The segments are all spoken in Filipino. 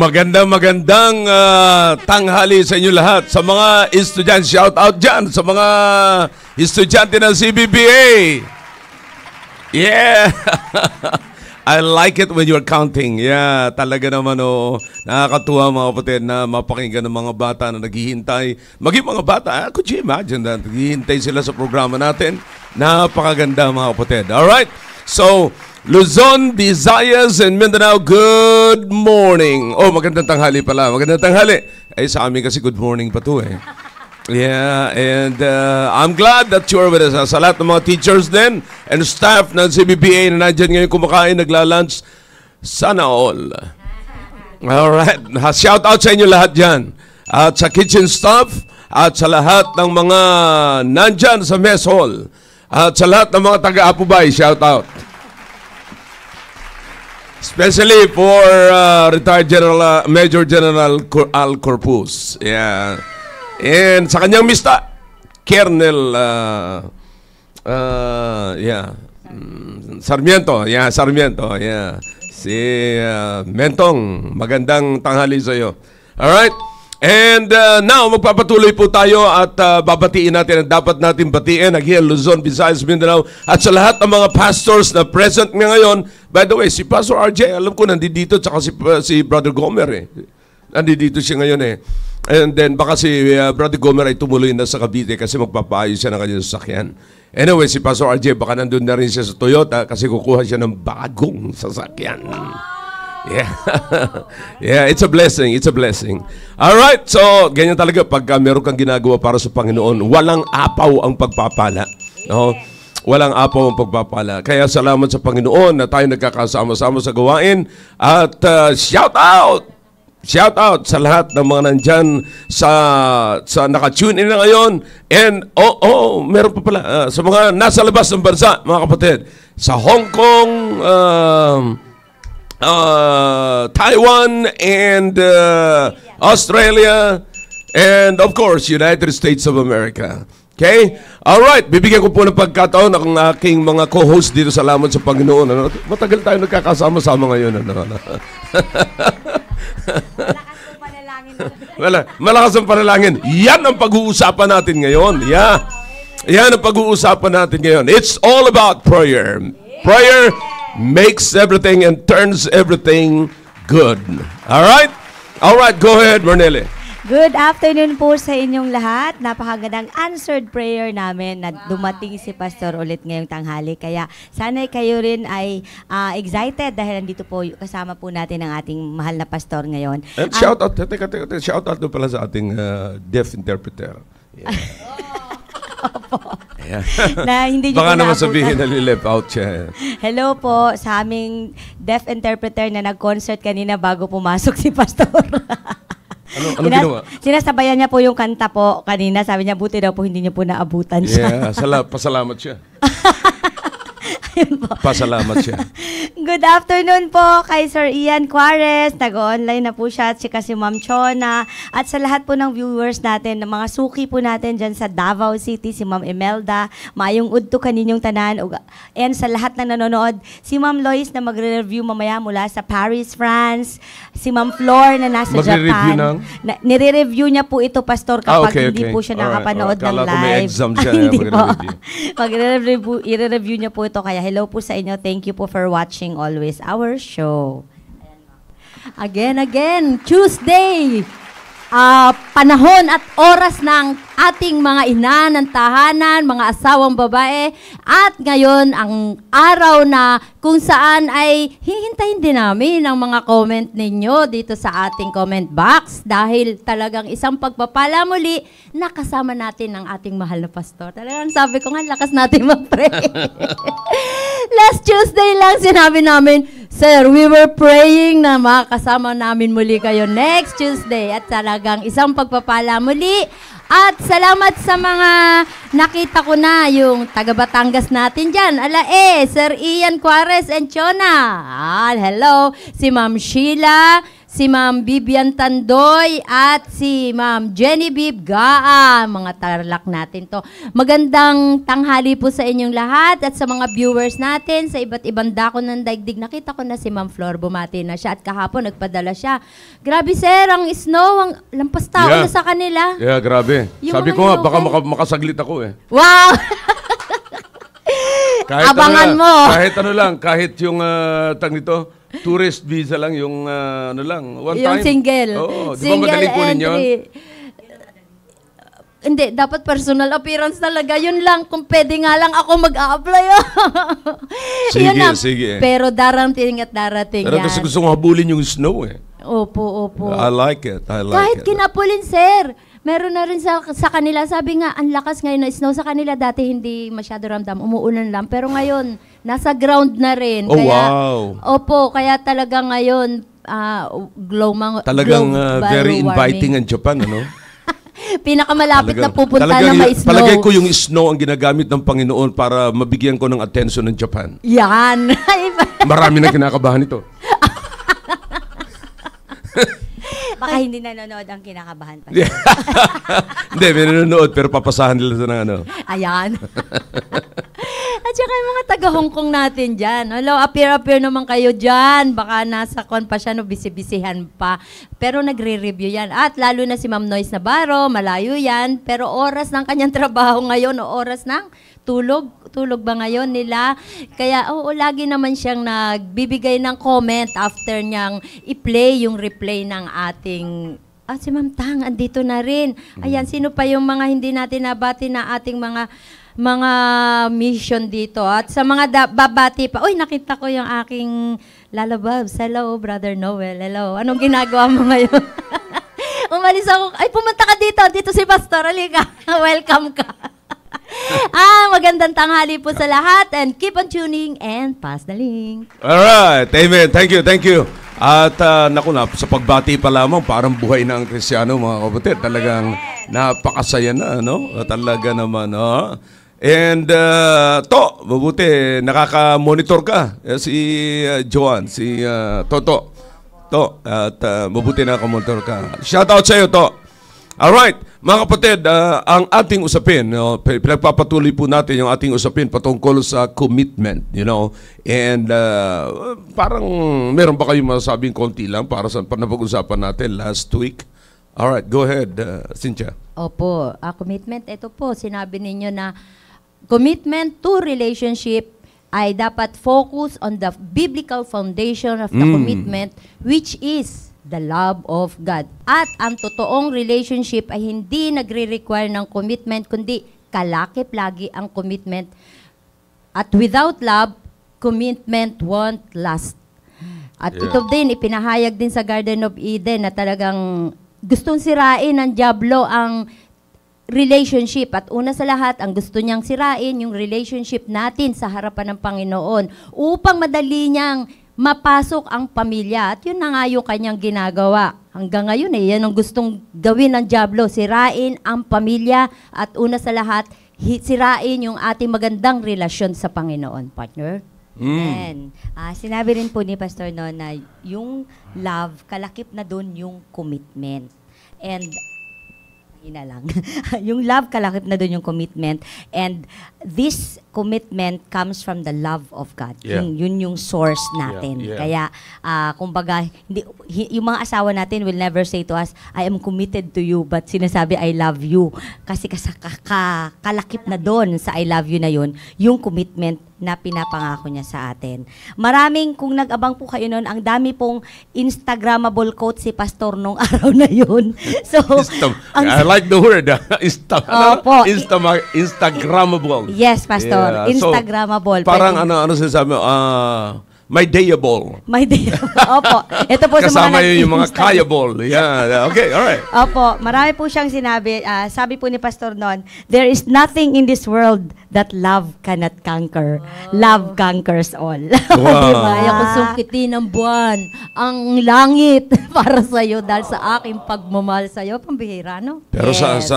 Magandang tanghali sa inyo lahat. Sa mga estudyante, shout out dyan. Sa mga estudyante ng CBBA. Yeah! I like it when you're counting. Yeah, talaga naman nakakatuwa mga kapatid na mapakinggan ng mga bata na naghihintay. Maging mga bata, could you imagine that? Naghihintay sila sa programa natin. Napakaganda mga kapatid. Alright, so Luzon, Visayas, and Mindanao, good morning. Oh, magandang tanghali pala. Magandang tanghali. Eh, sa amin kasi good morning pa to eh. Yeah, and I'm glad that you're with us. Sa lahat ng mga teachers din and staff ng CBBA na nandiyan ngayon kumakain, nagla-lunch, sana all. Alright, shout out sa inyo lahat dyan. At sa kitchen staff, at sa lahat ng mga nandyan sa mess hall, at sa lahat ng mga taga-Apubay, shout out. Especially for retired General Major General Al Corpus. Yeah. And sa kanyang mista, Colonel Sarmiento. Yeah, Sarmiento. Yeah. Si Mentong, magandang tanghali sa iyo. All right? And now, magpapatuloy po tayo at babatiin natin ang dapat natin batiin. Again, Luzon, Visayas, Mindanao. At sa lahat ng mga pastors na present ngayon. By the way, si Pastor RJ, alam ko nandito, tsaka si Brother Gomer eh. Nandito siya ngayon eh. And then baka si Brother Gomer ay tumuloy na sa Cavite kasi magpapaayos siya ng kanyang sasakyan. Anyway, si Pastor RJ, baka nandun na rin siya sa Toyota kasi kukuha siya ng bagong sasakyan. Yeah. Yeah, it's a blessing. It's a blessing. All right. So, ganyan talaga pag meron kang ginagawa para sa Panginoon, walang apaw ang pagpapala. No? Walang apaw ang pagpapala. Kaya salamat sa Panginoon na tayo nagkakasama-sama sa gawain at shout out! Shout out sa lahat ng mga nandyan sa naka-tune in na ngayon. And meron pa pala sa mga nasa labas ng bansa, mga kapatid. Sa Hong Kong, Taiwan, and Australia, and of course, United States of America. Okay? Alright, bibigyan ko po ng pagkataon ang aking mga co-host dito. Salamat sa Panginoon. Matagal tayo nagkakasama-sama ngayon. Malakas ang panalangin. Yan ang pag-uusapan natin ngayon. Yeah. Yan ang pag-uusapan natin ngayon. It's all about prayer. Prayer makes everything and turns everything good. Alright? Alright, go ahead, Mernele. Good afternoon po sa inyong lahat. Napakagandang answered prayer namin na dumating si Pastor ulit ngayong tanghali. Kaya sana kayo rin ay excited dahil nandito po kasama po natin ang ating mahal na pastor ngayon. And shout out, shout out doon pala sa ating deaf interpreter. Yeah. Opo. Yeah. Na hindi niyo baka naman sabihin na lilip out siya. Hello po sa aming deaf interpreter na nag-concert kanina bago pumasok si Pastor. Ano ginawa? Sinasabayan niya po yung kanta po kanina. Sabi niya, buti daw po hindi niya po naabutan siya. Yeah, pasalamat siya. Ayun po. Pasalamat siya. Good afternoon po kay Sir Ian Juarez. Nag-online na po siya at si Ma'am Chona. At sa lahat po ng viewers natin, ng mga suki po natin dyan sa Davao City, si Ma'am Imelda, maayong udto kaninyong tanan. And sa lahat na nanonood, si Ma'am Lois na magre-review mamaya mula sa Paris, France. Si Ma'am Flor na nasa Japan. Nire-review niya po ito, Pastor, kapag hindi po siya nakapanood ng live. Kala ko may exam siya. Hindi po. Magre-review niya po ito. Kaya hello po sa inyo. Thank you po for watching always our show. Again, Tuesday. Panahon at oras ng ating mga ina ng tahanan, mga asawang babae. At ngayon, ang araw na kung saan ay hihintayin din namin ang mga comment ninyo dito sa ating comment box. Dahil talagang isang pagpapala muli, nakasama natin ang ating mahal na pastor. Talagang sabi ko nga, lakas natin mag-pray. Last Tuesday lang sinabi namin, Sir, we were praying na makasama namin muli kayo next Tuesday. At talagang isang pagpapala muli. At salamat sa mga nakita ko na yung taga Batangas natin dyan. Sir Ian Juarez and Chona. Hello. Si Ma'am Sheila, si Ma'am Vivian Tandoy at si Ma'am Genevieve Gaan. Mga tarlak natin to. Magandang tanghali po sa inyong lahat at sa mga viewers natin sa iba't ibang dako ng daigdig. Nakita ko na si Ma'am Flor, bumati na siya at kahapon nagpadala siya. Grabe sir, ang snow, ang lampas tao na sa kanila. Yeah, grabe. Yung Sabi mga ko nga, baka local. makasaglit ako eh. Wow! Kahit Abangan ano lang, mo. Kahit ano lang, kahit yung tag nito, tourist visa lang, yung ano lang, one Yung time. single. Oo, di ba Single madaling kunin yun? entry. Hindi, dapat personal appearance talaga. Yun lang, kung pwede nga lang ako mag-a-apply. Sige, Yun lang. sige. Pero darating at darating Pero yan. kasi gusto kong habulin yung snow eh. Opo, opo. I like it. I like Kahit it. kinapulin, sir. Meron na rin sa kanila. Sabi nga, ang lakas ngayon na snow sa kanila. Dati hindi masyado ramdam. Umuulan lang. Pero ngayon, nasa ground na rin. Oh, kaya, wow. Opo, kaya talaga ngayon, Talagang global very warming. inviting ang Japan, ano? Pinakamalapit na pupunta na talagang may snow. Palagay ko yung snow ang ginagamit ng Panginoon para mabigyan ko ng attention ng Japan. Yan. Marami na kinakabahan ito. Baka hindi nanonood ang kinakabahan pa. Hindi, may nanonood pero papasahan nila sa ng ano. Ayan. At saka yung mga taga-Hong Kong natin dyan. Hello, appear naman kayo dyan. Baka nasa kon pa siya, no, bisi-bisihan pa. Pero nagre-review yan. At lalo na si Ma'am Noyce Navarro, malayo yan. Pero oras ng kanyang trabaho ngayon, o oras ng tulog ba ngayon nila? Kaya, oo, lagi naman siyang nagbibigay ng comment after niyang i-play yung replay ng ating si Ma'am Tang, andito na rin. Ayan, sino pa yung mga hindi natin nabati na ating mga mission dito. At sa mga babati pa, uy, nakita ko yung aking lalababs. Hello, Brother Noel. Hello. Anong ginagawa mo ngayon? Umalis ako. Ay, pumunta ka dito. Dito si Pastor. Halika. Welcome ka. Magandang tanghali po sa lahat. And keep on tuning and pass the link. Alright. Amen. Thank you. Thank you. At naku na, sa pagbati pa lamang, parang buhay na ang Kristiyano, mga kapatid. Talagang napakasaya na, no? Talaga naman, no? And mabuti, nakaka-monitor ka. Si Joan, si Toto. At mabuti nakaka-monitor ka. Shout out sa iyo, To. Alright, mga kapatid, ang ating usapin, pinagpapatuloy po natin yung ating usapin patungkol sa commitment, you know. And parang meron ba kayong masasabing konti lang para sa napag-usapan natin last week? Alright, go ahead, Cynthia. Opo, commitment, ito po, sinabi ninyo na commitment to relationship ay dapat focus on the biblical foundation of the commitment, which is the love of God. At ang totoong relationship ay hindi nagre-require ng commitment, kundi kalakip lagi ang commitment. At without love, commitment won't last. At ito din, ipinahayag din sa Garden of Eden na talagang gustong sirain ng diablo ang relationship. At una sa lahat, ang gusto niyang sirain yung relationship natin sa harapan ng Panginoon upang madali niyang mapasok ang pamilya. At yun na nga yung kanyang ginagawa. Hanggang ngayon yan ang gustong gawin ng diablo, sirain ang pamilya at una sa lahat, sirain yung ating magandang relasyon sa Panginoon, partner. Amen. Sinabi rin po ni Pastor No na yung love, kalakip na doon yung commitment. And lang. Yung love, kalakip na doon yung commitment. And this commitment comes from the love of God. Yeah. Yun yung source natin. Yeah. Kaya, kumbaga, yung mga asawa natin will never say to us, I am committed to you, but sinasabi, I love you. Kasi kalakip na doon sa I love you na yun, yung commitment na pinapangako niya sa atin. Kung nag-abang po kayo noon, ang dami pong Instagrammable quote si Pastor nung araw na yun. So, I like the word. Opo. Instagrammable. Yes, Pastor. Yeah. Instagrammable. So, parang ano sinasabi mo? My dayable. My day. Opo. Ito po Kasama sa mga yung mga kayable. Yeah. Okay, alright. Opo. Marami po siyang sinabi. Sabi po ni Pastor noon, there is nothing in this world that love cannot conquer. Love conquers all. Wow. Diba? Kaya ko sungkitin ng buwan, ang langit para sa iyo dahil sa aking pagmamahal sa iyo. Pambihira, no? Pero Yes.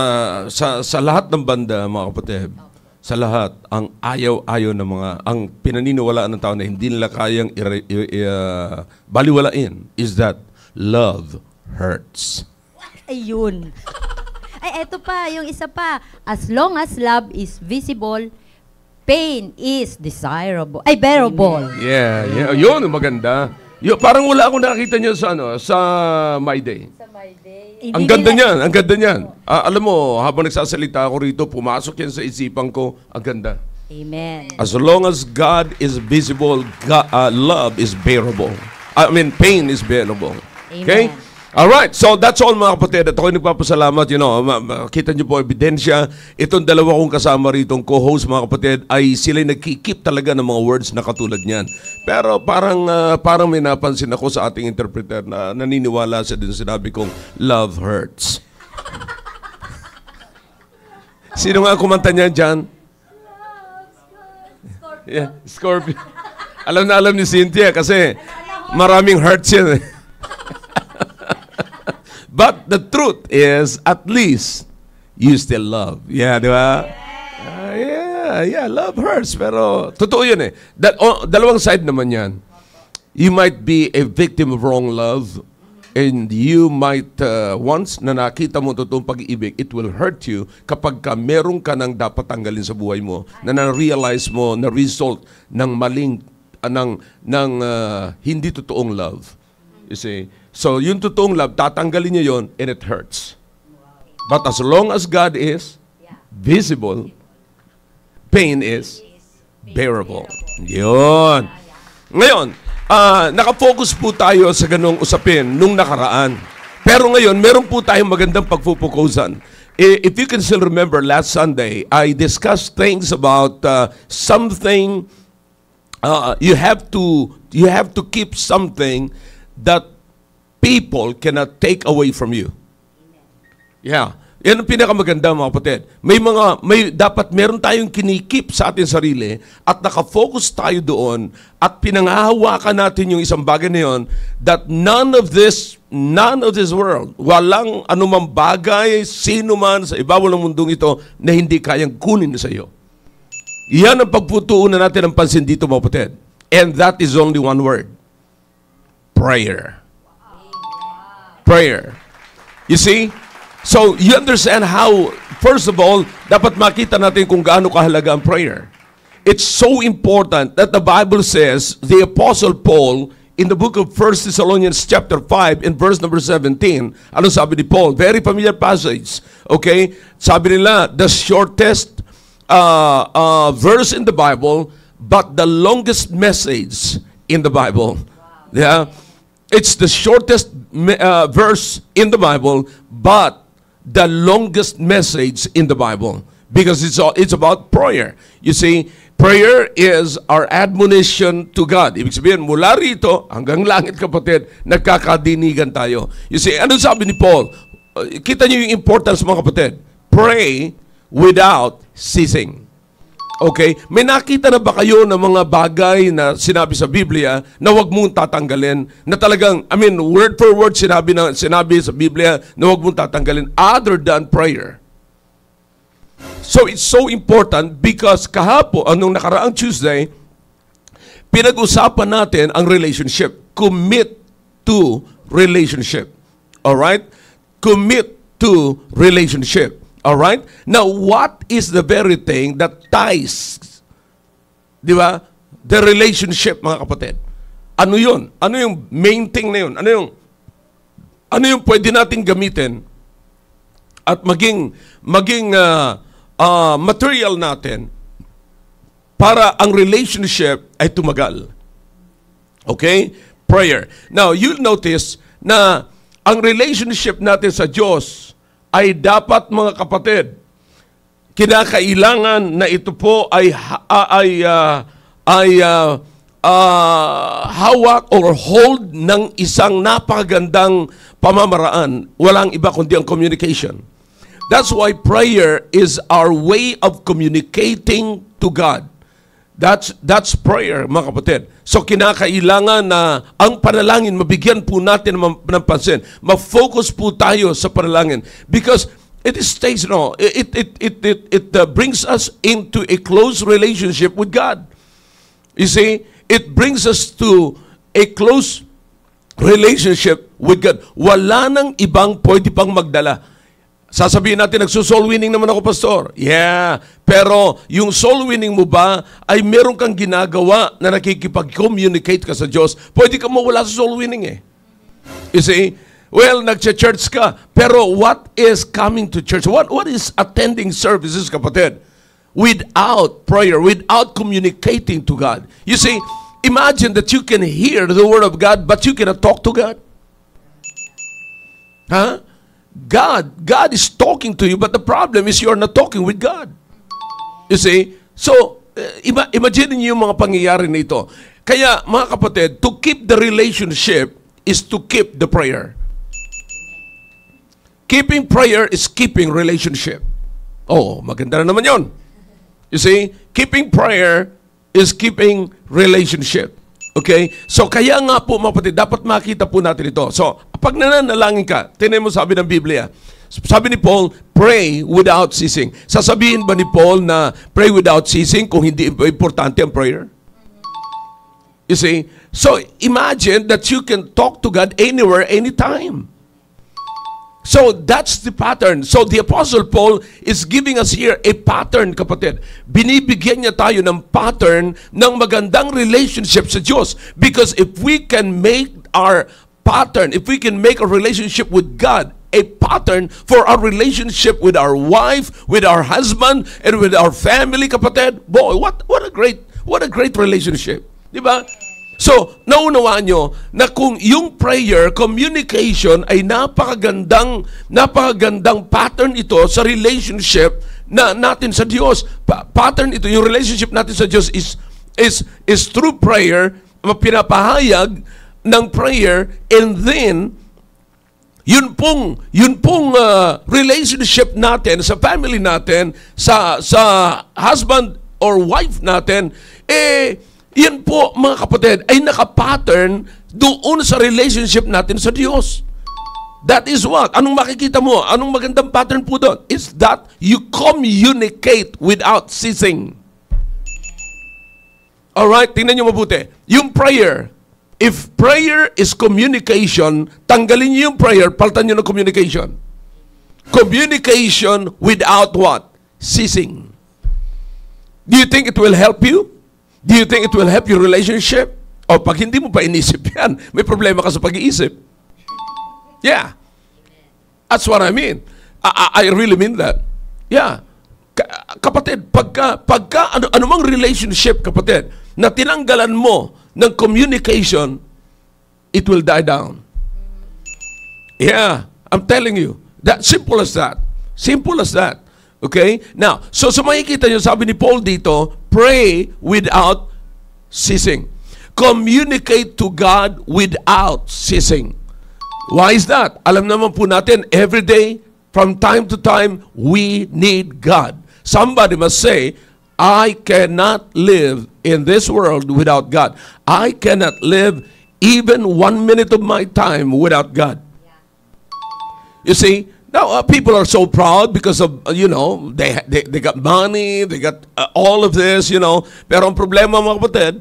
sa lahat ng banda, mga kapatid, sa lahat, ang ayaw-ayaw ng ang pinaniniwalaan ng tao na hindi nila kayang baliwalain is that love hurts. Ayun. Ay, eto pa, yung isa pa. As long as love is visible, pain is desirable. Ay, bearable. Yeah, yeah. Yun, maganda. Parang wala akong nakita niyo sa, sa My Day. Ang ganda niyan, ang ganda niyan. Alam mo, habang nagsasalita ako rito, pumasok yan sa isipan ko, ang ganda. Amen. As long as God is visible, love is bearable. I mean, pain is bearable. Okay? Amen. Alright, so that's all mga kapatid. At ako'y nagpapasalamat, kita niyo po ebidensya. Itong dalawa kong kasama rito, co-host mga kapatid, ay sila'y nagkikip talaga ng mga words na katulad niyan. Pero parang may napansin ako sa ating interpreter na naniniwala sa din sinabi kong love hurts. Sino nga kumanta niyan dyan? Yeah, Scorpio. Alam na alam ni Cynthia kasi maraming hurts yan. But the truth is, at least, you still love. Yeah, di ba? Yeah, love hurts. Pero, totoo yun eh. Dalawang side naman yan. You might be a victim of wrong love, and you might, once na nakita mo totoong pag-ibig, it will hurt you kapag meron ka nang dapat tanggalin sa buhay mo, na na-realize mo na result ng maling, ng hindi totoong love. You see? So, yung totoong love, tatanggalin niya yon and it hurts. But as long as God is visible, pain is bearable. Yun. Ngayon, nakafocus po tayo sa ganong usapin nung nakaraan. Pero ngayon, meron po tayong magandang pagpupukusan. If you can still remember, last Sunday, I discussed things about something, you have to keep something that people cannot take away from you. Yeah. Yan ang pinakamaganda mga kapatid. Dapat meron tayong kinikip sa ating sarili at nakafocus tayo doon at pinanghahawakan natin yung isang bagay na yun that none of this world, walang anumang bagay, sino man sa ibabaw ng mundong ito na hindi kayang kunin sa iyo. Yan ang pagputuunan natin ng pansin dito mga kapatid. And that is only one word. Prayer. Prayer. You see? So, you understand how, first of all, dapat makita natin kung gaano kahalaga ang prayer. It's so important that the Bible says, the Apostle Paul, in the book of 1 Thessalonians chapter 5, in verse number 17, ano sabi ni Paul? Very familiar passage. Okay? Sabi nila, the shortest verse in the Bible, but the longest message in the Bible. Yeah? It's the shortest verse in the Bible, but the longest message in the Bible. Because it's about prayer. You see, prayer is our admonition to God. Ibig sabihin, mula rito hanggang langit kapatid, nagkakadinigan tayo. You see, ano sabi ni Paul? Kita niyo yung importance mga kapatid. Pray without ceasing. Okay? May nakita na ba kayo ng mga bagay na sinabi sa Biblia na wag mong tatanggalin? Na talagang, word for word sinabi sa Biblia na wag mong tatanggalin other than prayer. So it's so important because anong nakaraang Tuesday, pinag-usapan natin ang relationship. Commit to relationship. Alright? Commit to relationship. Alright? Now, what is the very thing that ties, di ba, the relationship, mga kapatid? Ano yun? Ano yung main thing na yun? Ano yung pwede natin gamitin at maging material natin para ang relationship ay tumagal? Okay? Prayer. Now, you'll notice na ang relationship natin sa Diyos ay dapat, mga kapatid, kinakailangan na ito po ay hawak or hold ng isang napakagandang pamamaraan. Walang iba kundi ang communication. That's why prayer is our way of communicating to God. That's prayer, mga kapatid. So, kinakailangan na ang panalangin, mabigyan po natin ng pansin. Ma-focus po tayo sa panalangin. Because it brings us into a close relationship with God. You see, it brings us to a close relationship with God. Wala nang ibang pwede pang magdala. Sasabihin natin, nagso-soul winning naman ako, pastor. Yeah, pero yung soul winning mo ba ay meron kang ginagawa na nakikipag-communicate ka sa Diyos? Pwede ka mawala sa soul winning eh. You see? Well, nagcha-church ka, pero what is coming to church? What is attending services, kapatid? Without prayer, without communicating to God. You see, imagine that you can hear the Word of God, but you cannot talk to God. Huh? God is talking to you, but the problem is you're not talking with God. You see? So, imagine niyo yung mga pangyayari nito. Kaya, mga kapatid, to keep the relationship is to keep the prayer. Keeping prayer is keeping relationship. Oh, maganda na naman yon. You see? Keeping prayer is keeping relationship. Okay? So, kaya nga po, mga kapatid, dapat makita po natin ito. So, pag nananalangin ka, tingnan mo sabi ng Biblia, sabi ni Paul, pray without ceasing. Sasabihin ba ni Paul na pray without ceasing kung hindi importante ang prayer? You see? So, imagine that you can talk to God anywhere, anytime. So, that's the pattern. So, the Apostle Paul is giving us here a pattern, kapatid. Binibigyan niya tayo ng pattern ng magandang relationship sa Diyos. Because if we can make our pattern, if we can make a relationship with God a pattern for our relationship with our wife, with our husband, and with our family, kapatid, boy, what a great relationship. Di ba? So, naunawaan nyo na kung yung prayer, communication ay napakagandang pattern ito sa relationship na natin sa Diyos. Pattern ito, yung relationship natin sa Diyos is through prayer, pinapahayag ng prayer, and then yun pong relationship natin sa family natin, sa husband or wife natin, yan po, mga kapatid, ay nakapattern doon sa relationship natin sa Diyos. That is what? Anong makikita mo? Anong magandang pattern po doon? Is that you communicate without ceasing. Alright, tingnan nyo mabuti. Yung prayer, if prayer is communication, tanggalin nyo yung prayer, palitan nyo ng communication. Communication without what? Ceasing. Do you think it will help you? Do you think it will help your relationship? O pag hindi mo pa inisip yan, may problema ka sa pag-iisip. Yeah. That's what I mean. I really mean that. Yeah. Kapatid, pagka anumang relationship, kapatid, na tinanggalan mo ng communication, it will die down. Yeah. I'm telling you. That simple as that. Simple as that. Okay? Now, so sa makikita nyo, sabi ni Paul dito, pray without ceasing. Communicate to God without ceasing. Why is that? Alam naman po natin, every day, from time to time, we need God. Somebody must say, I cannot live in this world without God. I cannot live even 1 minute of my time without God. You see, now, people are so proud because of, they got money, they got all of this, Pero ang problema, mga kapatid,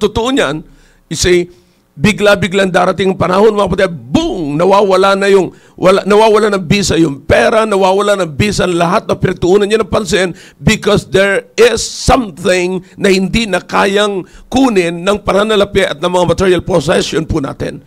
totoo niyan, you see, bigla-biglang darating ang panahon, mga kapatid, boom! Nawawala ng bisa yung pera, nawawala ng bisa lahat na pinagtuunan niya ng pansin because there is something na hindi na kayang kunin ng pananalapi at ng mga material possession po natin.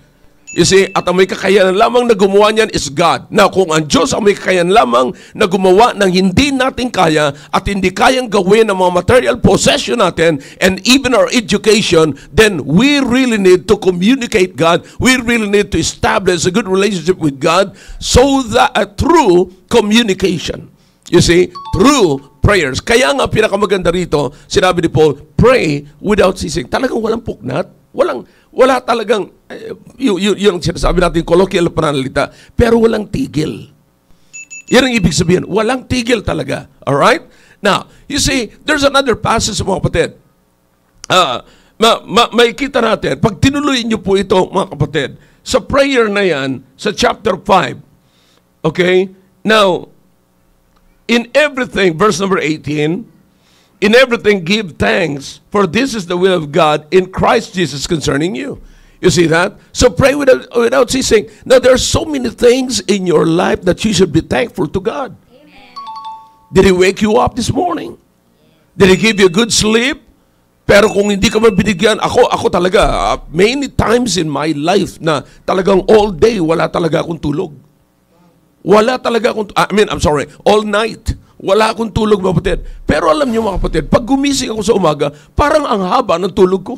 You see, at ang may kakayanan lamang na gumawa niyan is God. Now, kung ang Diyos ang may kakayanan lamang na gumawa ng hindi natin kaya at hindi kayang gawin ng mga material possession natin and even our education, then we really need to communicate God. We really need to establish a good relationship with God so that through communication. You see, through prayers. Kaya nga pinakamaganda rito, sinabi ni Paul, pray without ceasing. Talagang walang puknat. Wala talagang, yung sinasabi natin, colloquial na pananalita, pero walang tigil. Yan ang ibig sabihin, walang tigil talaga. Alright? Now, you see, there's another passage, mga kapatid. Makikita natin, pag tinuloy niyo po ito, mga kapatid, sa prayer na yan, sa chapter 5, okay? Now, in everything, verse number 18, in everything give thanks, for this is the will of God in Christ Jesus concerning you. You see that? So pray without ceasing. Now, there are so many things in your life that you should be thankful to God. Amen. Did He wake you up this morning? Did He give you a good sleep? Pero kung hindi ka man binigyan, ako talaga, many times in my life na talagang all day, wala talaga akong tulog. Wala talaga akong, all night. Wala akong tulog, mga kapatid. Pero alam niyo, mga kapatid, pag gumising ako sa umaga, parang ang haba ng tulog ko.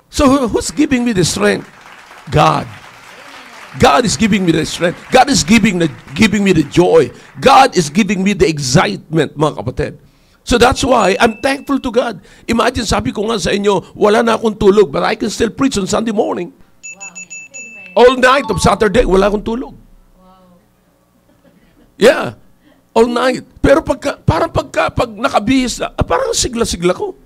So, who's giving me the strength? God. God is giving me the strength. God is giving me the joy. God is giving me the excitement, mga kapatid. So that's why I'm thankful to God. Imagine, sabi ko nga sa inyo, wala na akong tulog, but I can still preach on Sunday morning. Wow. All night of Saturday, wala akong tulog. Wow. Yeah. All night. Pero pag nakabihis na, parang sigla-sigla ko.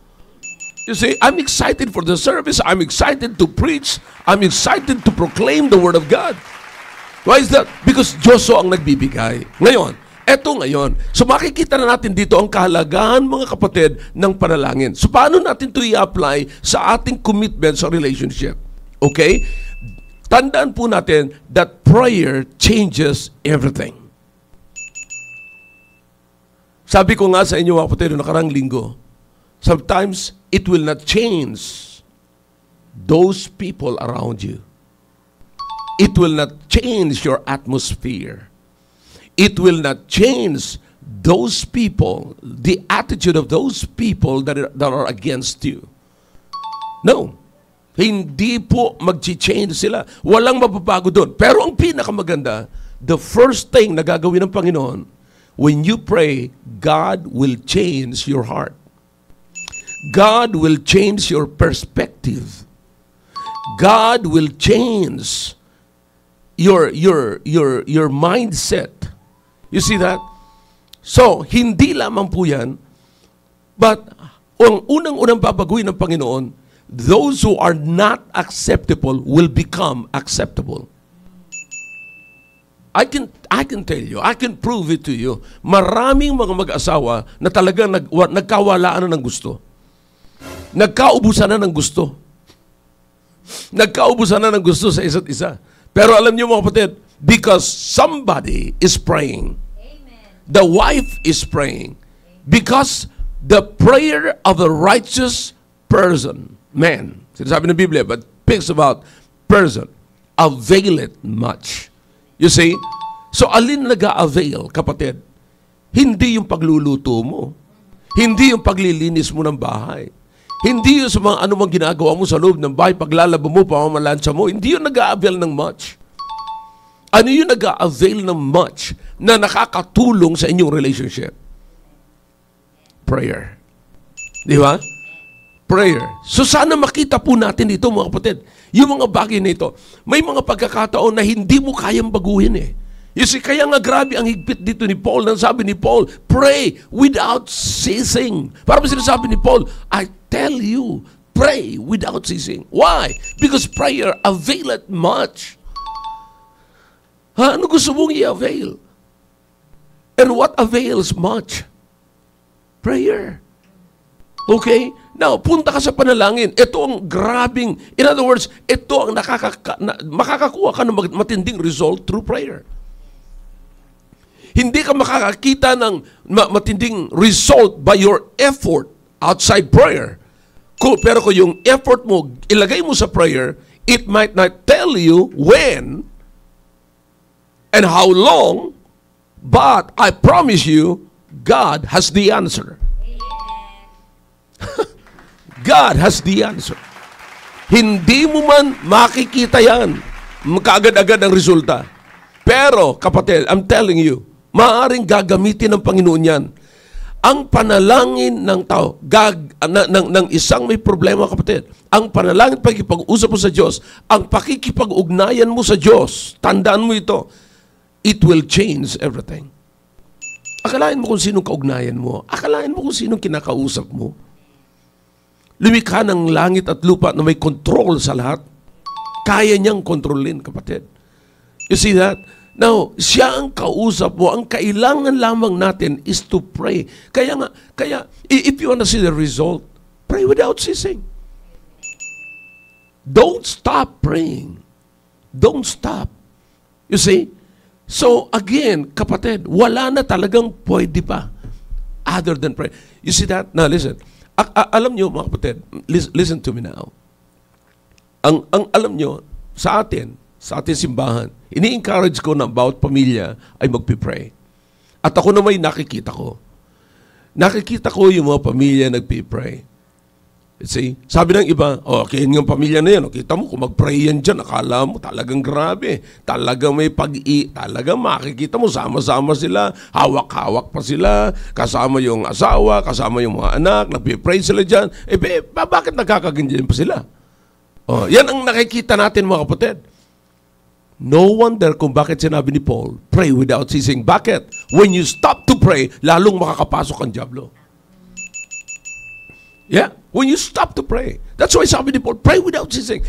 You see, I'm excited for the service. I'm excited to preach. I'm excited to proclaim the Word of God. Why is that? Because Diyoso ang nagbibigay. Ngayon, so makikita na natin dito ang kahalagahan, mga kapatid, ng panalangin. So paano natin ito i-apply sa ating commitment sa relationship? Okay? Tandaan po natin that prayer changes everything. Sabi ko nga sa inyo, mga kapatid, nakarang linggo, sometimes it will not change those people around you. It will not change your atmosphere. It will not change those people, the attitude of those people that are against you. No. Hindi po mag-change sila. Walang mababago doon. Pero ang pinakamaganda, the first thing na gagawin ng Panginoon, when you pray, God will change your heart. God will change your perspective. God will change your mindset. You see that? So, hindi lamang po yan, but ang unang-unang babaguhin ng Panginoon, those who are not acceptable will become acceptable. I can tell you, I can prove it to you, maraming mga mag-asawa na talagang nagkawalaan na ng gusto. Nagkaubusan na ng gusto. Nagkaubusan na ng gusto sa isa't isa. Pero alam niyo, mga kapatid, because somebody is praying. Amen. The wife is praying. Amen. Because the prayer of a righteous person, man, sinasabi ng Biblia, but speaks about person, availeth much. You see? So alin nag-a-avail, kapatid? Hindi yung pagluluto mo. Hindi yung paglilinis mo ng bahay. Hindi yung sa mga anumang ginagawa mo sa loob ng bahay, paglalaba mo, pamamalansa mo, hindi yung nag-a-avail ng much. Ano yung nag-a-avail ng much na nakakatulong sa inyong relationship? Prayer. Di ba? Prayer. So sana makita po natin dito, mga kapatid, yung mga bagay na ito. May mga pagkakataon na hindi mo kayang baguhin eh. You see, kaya nga grabe ang higpit dito ni Paul. Nang sabi ni Paul, pray without ceasing. Parang sinasabi ni Paul, I tell you, pray without ceasing. Why? Because prayer availeth much. Ano gusto mong i-avail? And what avails much? Prayer. Okay? Now, punta ka sa panalangin. Ito ang grabing, in other words, ito ang makakakuha ka ng matinding result through prayer. Hindi ka makakakita ng matinding result by your effort outside prayer. Pero kung yung effort mo, ilagay mo sa prayer, it might not tell you when and how long, but I promise you, God has the answer. God has the answer. Hindi mo man makikita yan, kaagad-agad ang resulta. Pero, kapatid, I'm telling you, maaaring gagamitin ng Panginoon yan. Ang panalangin ng tao, ng isang may problema, kapatid, ang panalangin, pagkipag-usap mo sa Diyos, ang pakikipag-ugnayan mo sa Diyos, tandaan mo ito, it will change everything. Akalain mo kung sinong kaugnayan mo. Akalain mo kung sinong kinakausap mo. Lumikha ng langit at lupa na may control sa lahat. Kaya niyang kontrolin, kapatid. You see that? Now, siya ang kausap mo. Ang kailangan lamang natin is to pray. Kaya if you want to see the result, pray without ceasing. Don't stop praying. Don't stop. You see? So, again, kapatid, wala na talagang pwede pa other than pray. You see that? Now, listen. Alam nyo, mga kapatid, listen to me now. Ang alam nyo, sa atin simbahan, ini-encourage ko na bawat pamilya ay magpipray. At ako na may nakikita ko. Nakikita ko yung mga pamilya nagpipray. See? Sabi ng iba, okay, yung pamilya na yan, kita mo kung mag-pray yan dyan, akala mo talagang grabe. Talagang may talagang makikita mo, sama-sama sila, hawak-hawak pa sila, kasama yung asawa, kasama yung mga anak, nagpipray sila dyan. Bakit nagkakaganyan pa sila? Yan ang nakikita natin, mga kapatid. No wonder kung bakit sinabi ni Paul, pray without ceasing. Bakit? When you stop to pray, lalong makakapasok ang dyablo. Yeah, when you stop to pray. That's why sabi ni Paul, pray without ceasing.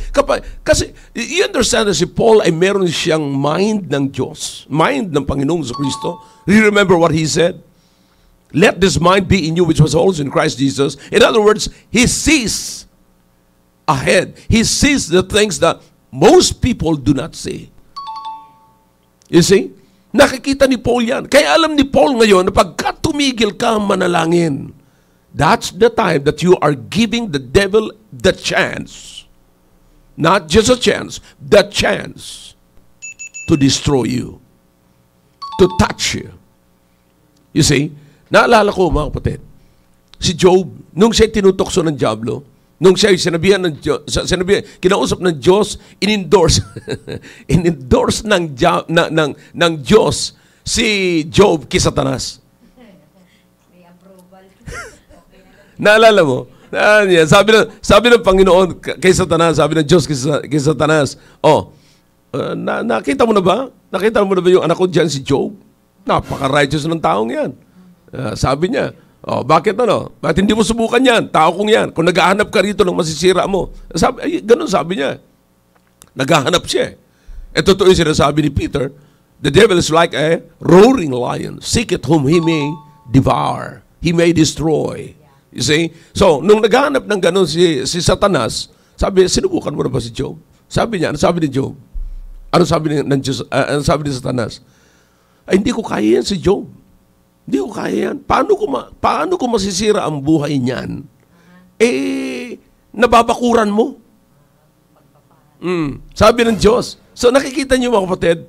Kasi, you understand na si Paul ay meron siyang mind ng Diyos, mind ng Panginoong Kristo. You remember what he said? Let this mind be in you which was also in Christ Jesus. In other words, he sees ahead. He sees the things that most people do not see. You see? Nakikita ni Paul yan. Kaya alam ni Paul ngayon na pagka tumigil ka manalangin, that's the time that you are giving the devil the chance, not just a chance, the chance to destroy you, to touch you. You see, naalala ko mga kapatid, si Job, nung siya tinutokso ng diablo, nung siya sinabihan ng Diyos, kinausap ng Diyos, in-endorse ng Diyos si Job kay Satanas. Naalala mo? Sabi ng Panginoon kay Satanas, sabi ng Diyos kay Satanas, nakita mo na ba? Nakita mo na ba yung anak ko dyan, si Job? Napaka-righteous ng taong yan. Sabi niya, bakit ano? Bakit hindi mo subukan yan? Tao kong yan. Kung naghahanap ka rito ng masisira mo. Ganun sabi niya. Naghahanap siya. Totoo yung sinasabi ni Peter, the devil is like a roaring lion, seeketh whom he may devour. He may destroy. You see? So, nung naghahanap ng ganun si Satanas, sabi, sinubukan mo na ba si Job? Sabi niya, ano sabi ni Job? Ano sabi ng Diyos, ano sabi ni Satanas? Ay, hindi ko kaya yan si Job. Hindi ko kaya yan. Paano ko masisira ang buhay niyan? Nababakuran mo. Sabi ng Diyos. So, nakikita niyo mga kapatid,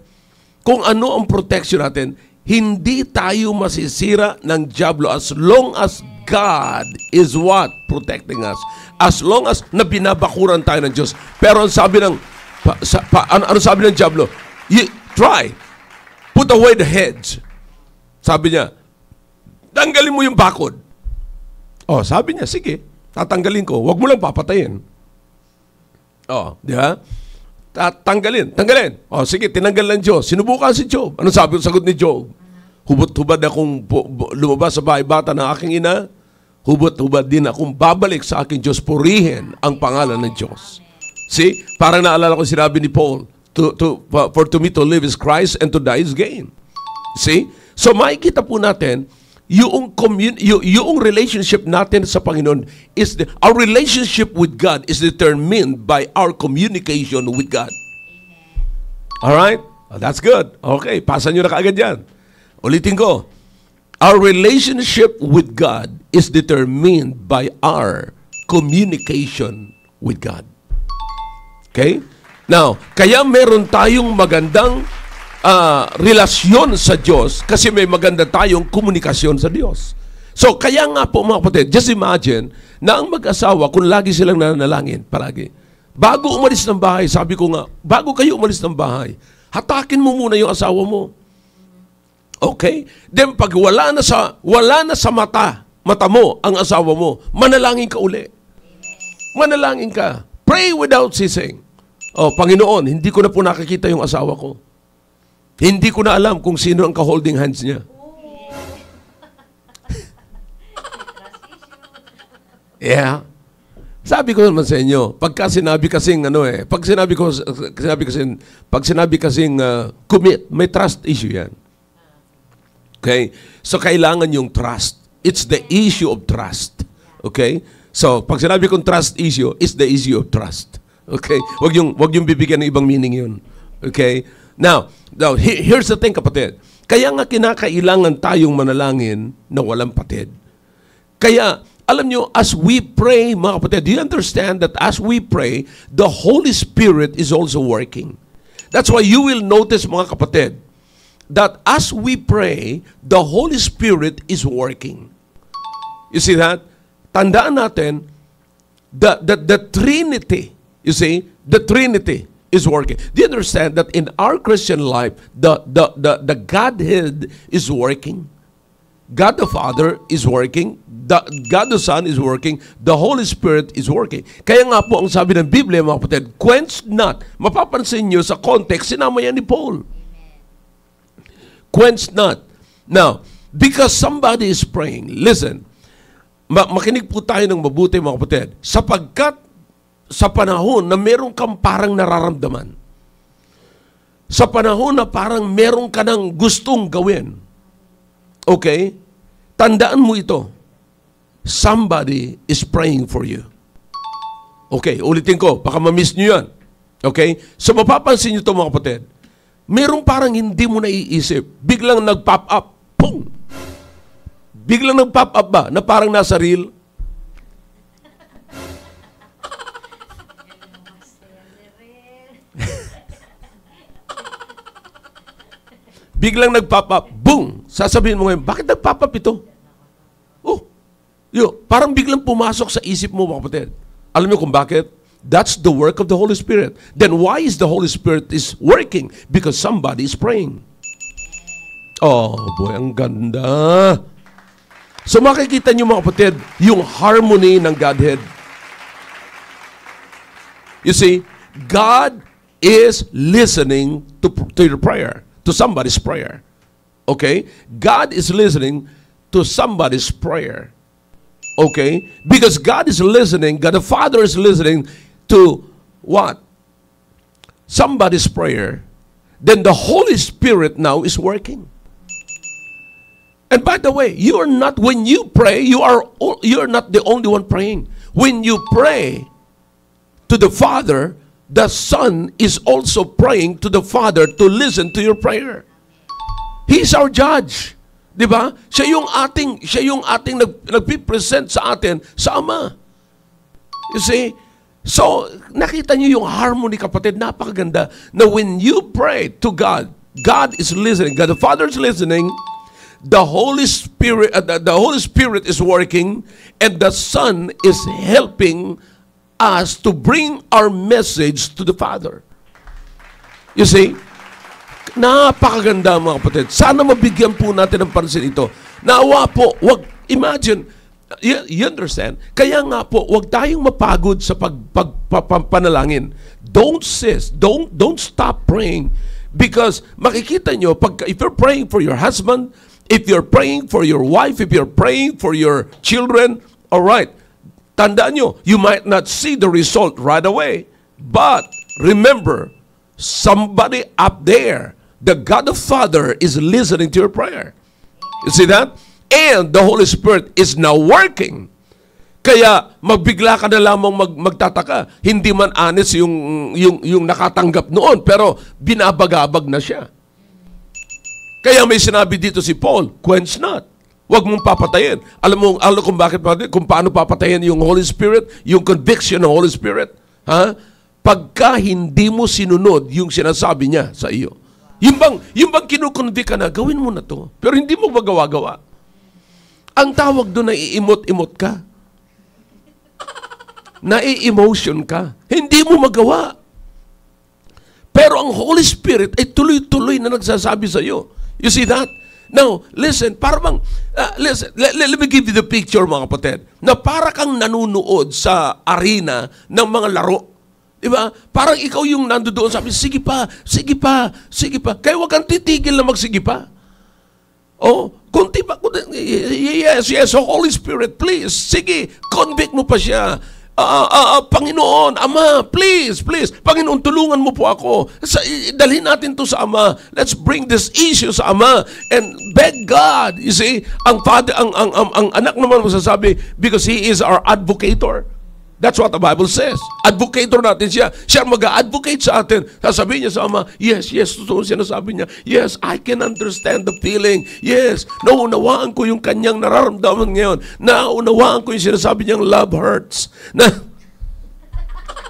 kung ano ang protection natin, hindi tayo masisira ng diablo as long as God is what? Protecting us. As long as na binabakuran tayo ng Diyos. Pero ang sabi ng ano sabi ng diablo? Try. Put away the hedge. Sabi niya, tanggalin mo yung bakod. Sabi niya, sige, tatanggalin ko. Huwag mo lang papatayin. Di ba? Tanggalin. Sige, tinanggal ng Diyos. Sinubukan si Job. Ano sagot ni Job? Hubot-hubad akong lumabas sa bahay bata ng aking ina. Hubot-hubad din akong babalik sa aking Diyos. Purihin ang pangalan ng Diyos. See? Parang naalala ko sinabi ni Paul, for to me to live is Christ and to die is gain. See? So makikita po natin, yung relationship natin sa Panginoon our relationship with God is determined by our communication with God. Alright? That's good. Okay, pasan nyo na kaagad yan. Ulitin ko. Our relationship with God is determined by our communication with God. Okay? Now, kaya meron tayong magandang relasyon sa Diyos kasi may maganda tayong komunikasyon sa Diyos. So, kaya nga po mga kapatid, just imagine na ang mag-asawa, kung lagi silang nananalangin, palagi, bago umalis ng bahay, sabi ko nga, bago kayo umalis ng bahay, hatakin mo muna yung asawa mo. Okay? Then, pag wala na sa mata mo ang asawa mo, manalangin ka uli. Manalangin ka. Pray without ceasing. Panginoon, hindi ko na po nakikita yung asawa ko. Hindi ko na alam kung sino ang ka-holding hands niya. Yeah. Sabi ko naman sa inyo, pag sinabi kasing commit, may trust issue yan. Okay? So, kailangan yung trust. It's the issue of trust. Okay? So, pag sinabi kong trust issue, it's the issue of trust. Okay? Wag yung bibigyan ng ibang meaning yun. Okay? Now here's the thing, kapatid. Kaya nga kinakailangan tayong manalangin na walang patid. Kaya, alam nyo, as we pray, mga kapatid, do you understand that as we pray, the Holy Spirit is also working? That's why you will notice, mga kapatid, that as we pray, the Holy Spirit is working. You see that? Tandaan natin, the Trinity, you see, the Trinity is working. Do you understand that in our Christian life, the Godhead is working? God the Father is working, God the Son is working, the Holy Spirit is working. Kaya nga po ang sabi ng Biblia, mga kapatid, quench not. Mapapansin nyo sa context, sinama yan ni Paul. Quench not. Now, because somebody is praying, listen, makinig po tayo ng mabuti, mga kapatid, sapagkat sa panahon na meron kang parang nararamdaman, sa panahon na parang meron ka ng gustong gawin, okay, tandaan mo ito, somebody is praying for you. Okay, ulitin ko, baka ma-miss nyo yan. Okay, so mapapansin nyo ito, mga kapatid, merong parang hindi mo naiisip, biglang nag-pop up, boom! Biglang nag-pop up ba, na parang nasa reel? Biglang nag-pop up, boom! Sasabihin mo ngayon, bakit nag-pop up ito? Oh, parang biglang pumasok sa isip mo, mga kapatid. Alam mo kung bakit? That's the work of the Holy Spirit. Then why is the Holy Spirit is working? Because somebody is praying. Oh, boy, ang ganda. So makikita niyo, mga kapatid, yung harmony ng Godhead. You see, God is listening to your prayer. To somebody's prayer. Okay? God is listening to somebody's prayer. Okay? Because God is listening, God the Father is listening to what? Somebody's prayer. Then the Holy Spirit now is working. And by the way, when you pray, you're not the only one praying. When you pray to the Father, the Son is also praying to the Father to listen to your prayer. He's our judge. Di ba? Siya yung ating nagpipresent sa atin sa Ama. You see? So, nakita niyo yung harmony, kapatid, napakaganda, na when you pray to God, God is listening, God the Father is listening, the Holy Spirit is working, and the Son is helping us to bring our message to the Father. You see? Napakaganda, mga kapatid. Sana mabigyan po natin ng pansin ito. Naawa po, imagine, you understand? Kaya nga po, wag tayong mapagod sa panalangin. Don't cease. Don't stop praying. Because makikita nyo, if you're praying for your husband, if you're praying for your wife, if you're praying for your children, all right, tandaan nyo, you might not see the result right away. But remember, somebody up there, the God the Father, is listening to your prayer. You see that? And the Holy Spirit is now working. Kaya magbigla ka na lamang magtataka. Hindi man honest yung nakatanggap noon, pero binabagabag na siya. Kaya may sinabi dito si Paul, quench not. Huwag mong papatayin. Alam kung bakit papatayin? Kung paano papatayin yung Holy Spirit, yung conviction ng Holy Spirit. Ha? Pagka hindi mo sinunod yung sinasabi niya sa iyo. Yung bang kinukonvict ka na, gawin mo na to. Pero hindi mo magawa-gawa. Ang tawag doon, naiimot-imot ka. Nai-emotion ka. Hindi mo magawa. Pero ang Holy Spirit ay tuloy-tuloy na nagsasabi sa iyo. You see that? Now, listen, listen, let me give you the picture, mga kapatid, na para kang nanunood sa arena ng mga laro. Diba? Parang ikaw yung nandoon, sabi, sige pa, sige pa, sige pa. Kaya huwag kang titigil na magsige pa. Oh, kunti pa, yes, Holy Spirit, please, sige, convict mo pa siya. Panginoon, Ama, please, Panginoon, tulungan mo po ako. Dalhin natin to sa Ama. Let's bring this issue sa Ama and beg God. You see, ang Father, ang anak naman masasabi, because He is our advocator. That's what the Bible says. Advocator natin siya. Siya mag-advocate sa atin. Sasabihin niya sa Ama, yes, totoo sinasabi niya. Yes, I can understand the feeling. Yes, naunawaan ko yung kanyang nararamdaman ngayon. Naunawaan ko yung sinasabi niyang love hurts.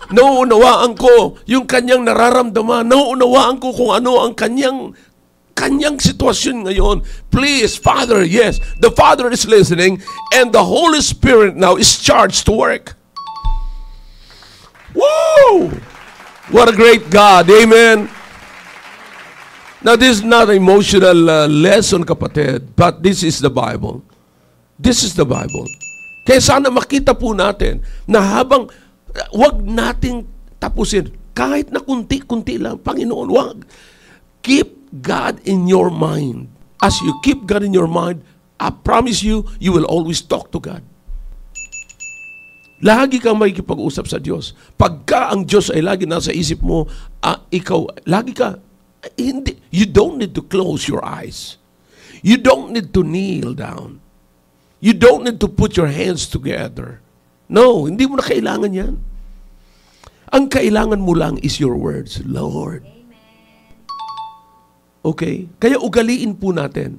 Naunawaan ko yung kanyang nararamdaman. Naunawaan ko kung ano ang kanyang sitwasyon ngayon. Please, Father, yes. The Father is listening and the Holy Spirit now is charged to work. Woo! What a great God. Amen. Now, this is not an emotional lesson, kapatid, but this is the Bible. This is the Bible. Kaya sana makita po natin na habang wag nating tapusin, kahit na kunti-kunti lang, Panginoon, wag. Keep God in your mind. As you keep God in your mind, I promise you, you will always talk to God. Lagi kang makikipag-usap sa Diyos. Pagka ang Diyos ay lagi nasa isip mo, ikaw, lagi ka, hindi, you don't need to close your eyes. You don't need to kneel down. You don't need to put your hands together. No, hindi mo na kailangan yan. Ang kailangan mo lang is your words, Lord. Okay? Kaya ugaliin po natin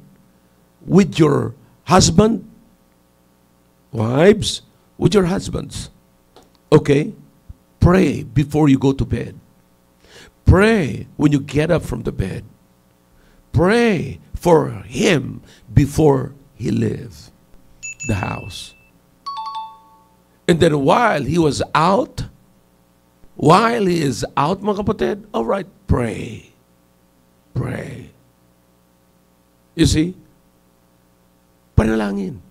with your husband, wives, with your husbands. Okay? Pray before you go to bed. Pray when you get up from the bed. Pray for him before he leaves the house. And then while he is out, mga kapatid, all right, pray. Pray. You see? Panalangin.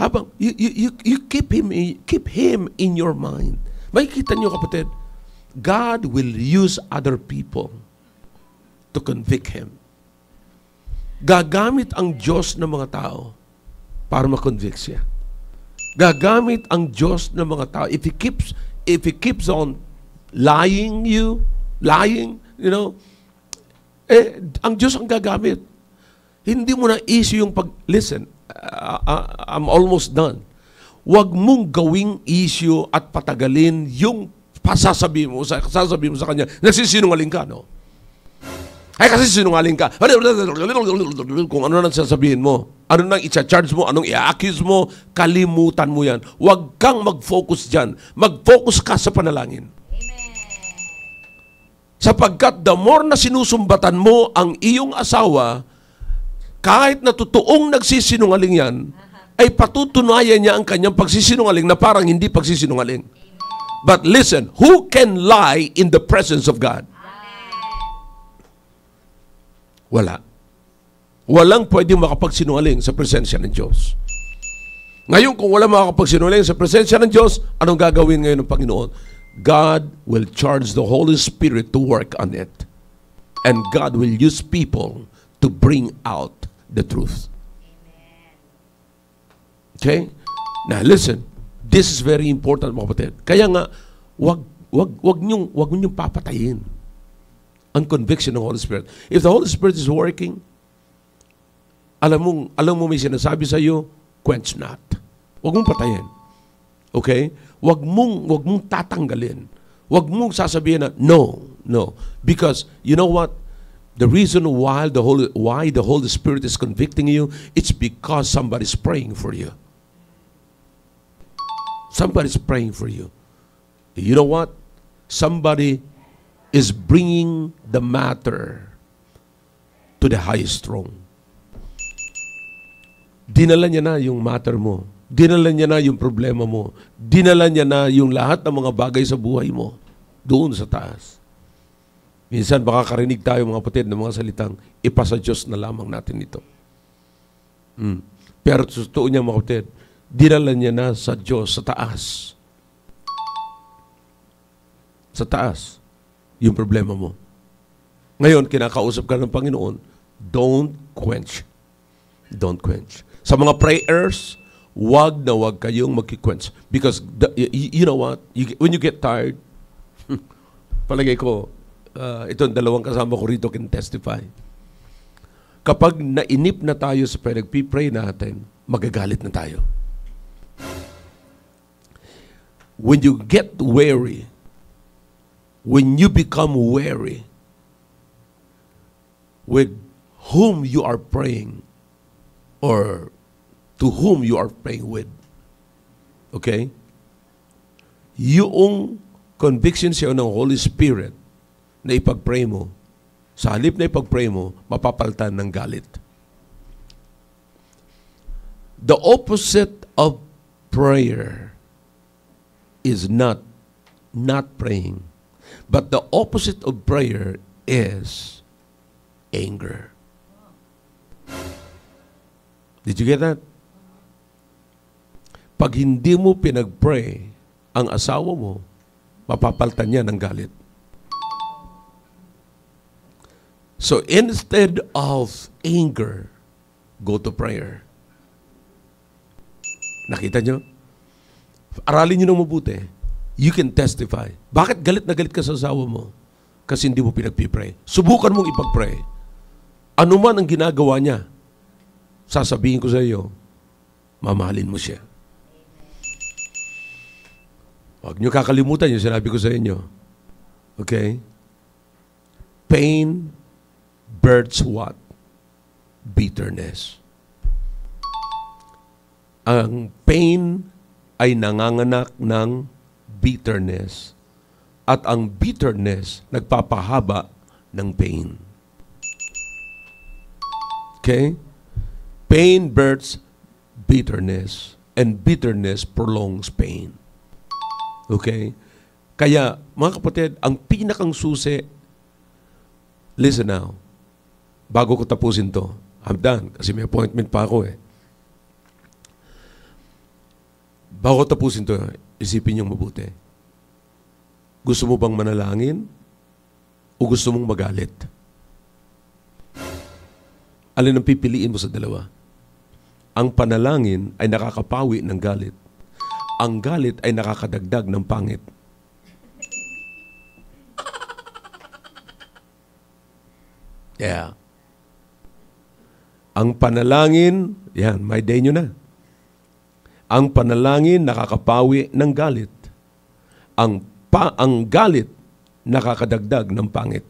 Habang you keep him in your mind. Makikita niyo, kapatid, God will use other people to convict him. Gagamit ang Diyos ng mga tao para ma-convict siya. Gagamit ang Diyos ng mga tao. If he keeps on lying, you know, ang Diyos ang gagamit. Hindi mo na issue yung listen, I'm almost done. Huwag mong gawing issue at patagalin yung sasabihin mo sa kanya, nagsisinungaling ka, no? Ay, kasi sinungaling ka. Kung ano nang sasabihin mo, ano nang i-charge mo, anong i-accuse mo, kalimutan mo yan. Huwag kang mag-focus dyan. Mag-focus ka sa panalangin. Sapagkat the more na sinusumbatan mo ang iyong asawa, kahit na totoong nagsisinungaling yan, ay patutunayan niya ang kanyang pagsisinungaling na parang hindi pagsisinungaling. But listen, who can lie in the presence of God? Wala. Walang pwedeng makapagsinungaling sa presensya ng Diyos. Ngayon, kung wala makapagsinungaling sa presensya ng Diyos, anong gagawin ngayon ng Panginoon? God will charge the Holy Spirit to work on it. And God will use people to bring out the truth. Okay? Now listen, this is very important, mga kapatid. Kaya nga, wag niyong papatayin ang conviction ng Holy Spirit. If the Holy Spirit is working, alam mo may sinasabi sa iyo, quench not. Wag mong patayin. Okay? Wag mong tatanggalin. Wag mong sasabihin na no. Because you know what? The reason why the Holy Spirit is convicting you, it's because somebody's praying for you. Somebody's praying for you. You know what? Somebody is bringing the matter to the highest throne. Dinala niya na yung matter mo. Dinala niya na yung problema mo. Dinala niya na yung lahat ng mga bagay sa buhay mo doon sa taas. Minsan baka karinig tayo, mga kapatid, ng mga salitang, ipasa Diyos na lamang natin ito. Pero totoo niya, mga kapatid, dinala niya na sa Diyos, sa taas. Sa taas, yung problema mo. Ngayon, kinakausap ka ng Panginoon, don't quench. Don't quench. Sa mga prayers, wag na wag kayong magki-quench. Because, you know what? When you get tired, palagay ko, itong dalawang kasama ko rito can testify. Kapag nainip na tayo sa pinag-pray natin, magagalit na tayo. when you get weary, when you become weary with whom you are praying or to whom you are praying with, okay? Yung conviction siya ng Holy Spirit na ipag-pray mo, sa halip na ipag-pray mo, mapapalitan ng galit. The opposite of prayer is not praying. But the opposite of prayer is anger. Did you get that? Pag hindi mo pinag-pray ang asawa mo, mapapalitan niya ng galit. So instead of anger, go to prayer. Nakita nyo? Aralin nyo ng mabuti. You can testify. Bakit galit na galit ka sa asawa mo? Kasi hindi mo pinagpipray. Subukan mong ipag-pray. Ano man ang ginagawa niya, sasabihin ko sa iyo, mamahalin mo siya. Huwag nyo kakalimutan yung sinabi ko sa inyo. Okay? Pain births what? Bitterness. Ang pain ay nanganganak ng bitterness. At ang bitterness nagpapahaba ng pain. Okay? Pain births bitterness. And bitterness prolongs pain. Okay? Kaya, mga kapatid, ang pinakang susi, listen now, bago ko tapusin to, I'm done, kasi may appointment pa ako eh. Bago ko tapusin to, isipin niyong mabuti. Gusto mo bang manalangin? O gusto mong magalit? Alin ang pipiliin mo sa dalawa? Ang panalangin ay nakakapawi ng galit. Ang galit ay nakakadagdag ng pangit. Yeah. Ang panalangin, yan, may day nyo na. Ang panalangin nakakapawi ng galit. Ang galit nakakadagdag ng pangit.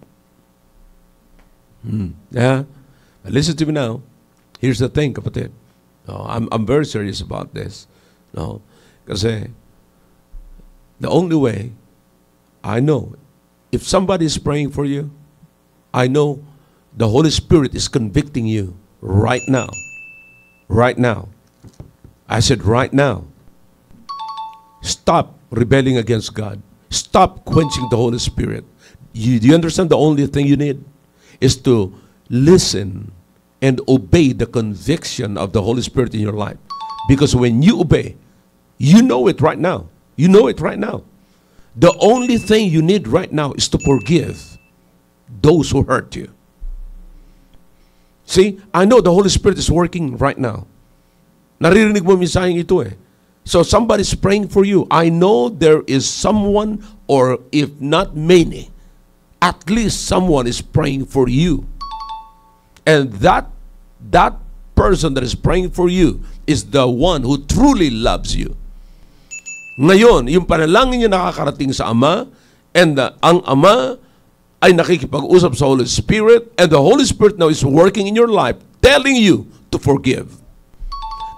Yeah. Listen to me now. Here's the thing, kapatid. No, I'm very serious about this. No, kasi the only way I know, if somebody is praying for you, I know the Holy Spirit is convicting you right now. Right now. I said right now. Stop rebelling against God. Stop quenching the Holy Spirit. Do you understand the only thing you need is to listen and obey the conviction of the Holy Spirit in your life. Because when you obey, you know it right now. You know it right now. The only thing you need right now is to forgive those who hurt you. See, I know the Holy Spirit is working right now. Naririnig mo minsaheng ito eh. So somebody's praying for you. I know there is someone, or if not many, at least someone is praying for you. And that person that is praying for you is the one who truly loves you. Ngayon, yung panalangin niya nakakarating sa Ama, and ang Ama ay nakikipag-usap sa Holy Spirit, and the Holy Spirit now is working in your life, telling you to forgive.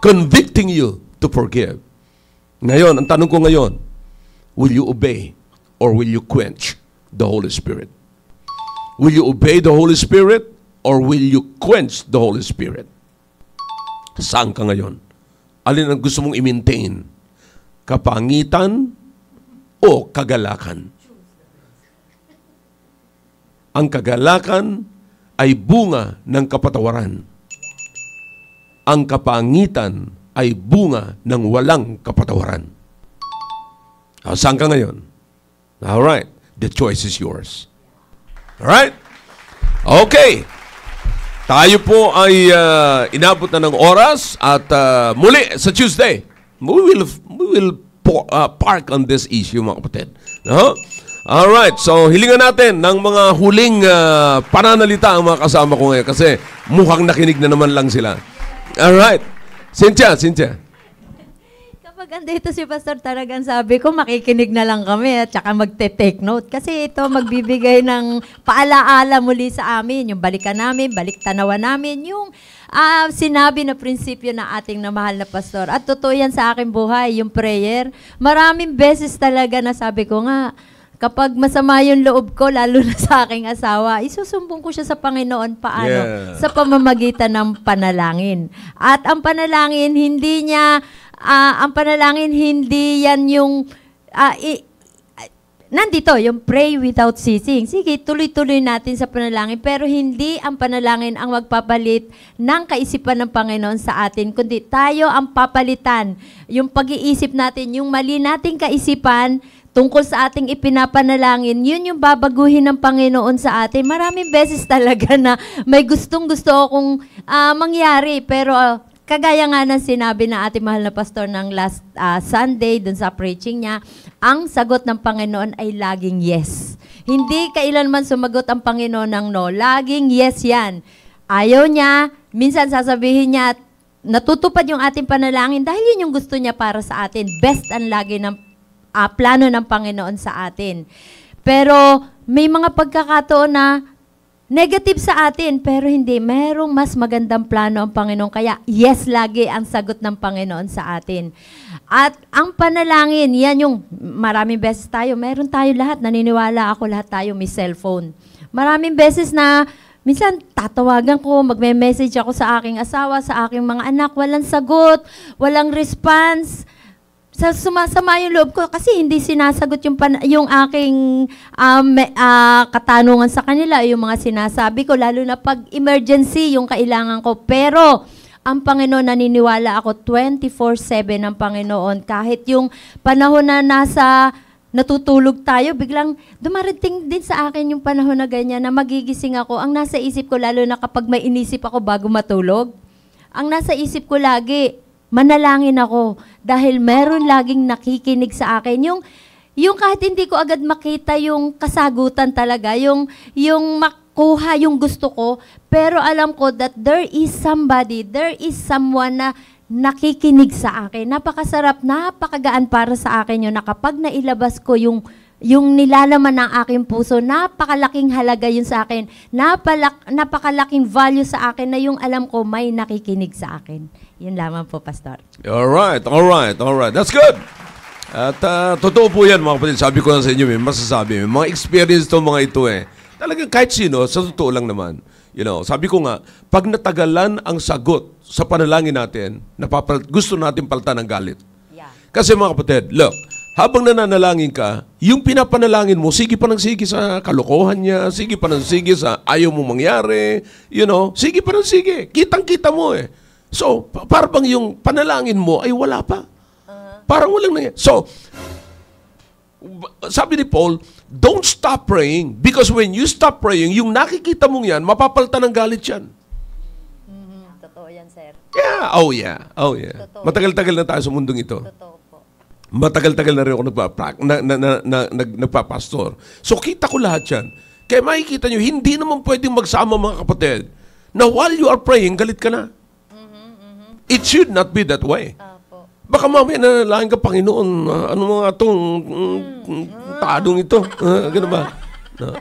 Convicting you to forgive. Ngayon, ang tanong ko ngayon, will you obey or will you quench the Holy Spirit? Will you obey the Holy Spirit or will you quench the Holy Spirit? Saan ka ngayon? Alin ang gusto mong i-maintain? Kapangitan o kagalakan? Ang kagalakan ay bunga ng kapatawaran. Ang kapangitan ay bunga ng walang kapatawaran. Saan ka ngayon? Alright. The choice is yours. Alright? Okay. Tayo po ay inabot na ng oras at muli sa Tuesday, we will park on this issue, mga kapatid. No? Alright. So, hilingan natin ng mga huling pananalita ang mga kasama ko ngayon kasi mukhang nakinig na naman lang sila. Alright. Cynthia. maganda ito si Pastor, talagang sabi ko, makikinig na lang kami at saka magte-take note. Kasi ito magbibigay ng paalaala muli sa amin, yung balikan namin, balik tanawan namin, yung sinabi na prinsipyo na ating namahal na pastor. At totoo yan sa aking buhay, yung prayer. Maraming beses talaga na sabi ko nga, kapag masama yung loob ko, lalo na sa aking asawa, isusumbong ko siya sa Panginoon. Paano? Yeah. Sa pamamagitan ng panalangin. At ang panalangin, hindi yan yung, nandito, yung pray without ceasing. Sige, tuloy-tuloy natin sa panalangin, pero hindi ang panalangin ang magpapalit ng kaisipan ng Panginoon sa atin, kundi tayo ang papalitan. Yung pag-iisip natin, yung mali nating kaisipan, tungkol sa ating ipinapanalangin, yun yung babaguhin ng Panginoon sa atin. Maraming beses talaga na may gustong-gusto akong mangyari, pero kagaya nga ng sinabi na ating mahal na pastor ng last Sunday, dun sa preaching niya, ang sagot ng Panginoon ay laging yes. Hindi kailanman sumagot ang Panginoon ng no. Laging yes yan. Ayaw niya, minsan sasabihin niya, natutupad yung ating panalangin dahil yun yung gusto niya para sa atin. Best ang lagi ng plano ng Panginoon sa atin. Pero may mga pagkakataon na negative sa atin, pero hindi. Merong mas magandang plano ang Panginoon. Kaya yes lagi ang sagot ng Panginoon sa atin. At ang panalangin, yan yung maraming beses tayo. Meron tayo lahat, naniniwala ako lahat tayo may cellphone. Maraming beses na minsan tatawagan ko, magme-message ako sa aking asawa, sa aking mga anak, walang sagot, walang response. Sumasama yung loob ko kasi hindi sinasagot yung aking katanungan sa kanila, yung mga sinasabi ko, lalo na pag emergency yung kailangan ko. Pero ang Panginoon, naniniwala ako 24/7 ng Panginoon. Kahit yung panahon na natutulog tayo, biglang dumarating din sa akin yung panahon na ganyan na magigising ako. Ang nasa isip ko, lalo na kapag may inisip ako bago matulog, ang nasa isip ko lagi, manalangin ako dahil meron laging nakikinig sa akin. Yung kahit hindi ko agad makita yung kasagutan talaga, yung makuha yung gusto ko, pero alam ko that there is someone na nakikinig sa akin. Napakasarap, napakagaan para sa akin yun na kapag nailabas ko yung nilalaman ng aking puso, napakalaking halaga yun sa akin. Napakalaking value sa akin na yung alam ko may nakikinig sa akin. Yun lamang po, Pastor. Alright. That's good. At totoo po yan, mga kapatid. Sabi ko na sa inyo, may masasabi. May mga experience to mga ito eh. Talagang kahit sino, sa totoo lang naman. Sabi ko nga, pag natagalan ang sagot sa panalangin natin, gusto natin palitan ng galit. Yeah. Kasi mga kapatid, look, habang nananalangin ka, yung pinapanalangin mo, sige pa ng sige sa kalokohan niya, sige pa ng sige sa ayaw mo mangyari, sige pa ng sige. Kitang-kita mo eh. So, parang yung panalangin mo ay wala pa. Parang walang nangyari. So, sabi ni Paul, don't stop praying because when you stop praying, yung nakikita mong yan, mapapalitan ng galit yan. Totoo yan, sir. Yeah. Oh yeah. Totoo. Matagal-tagal na tayo sa mundong ito. Totoo po. Matagal-tagal na rin ako nagpapastor. So, kita ko lahat yan. Kaya makikita nyo, hindi naman pwedeng magsama mga kapatid na while you are praying, galit ka na. It should not be that way. Baka mamaya nanalangin ka, Panginoon, ano mga itong tadong ito? Gano'n ba?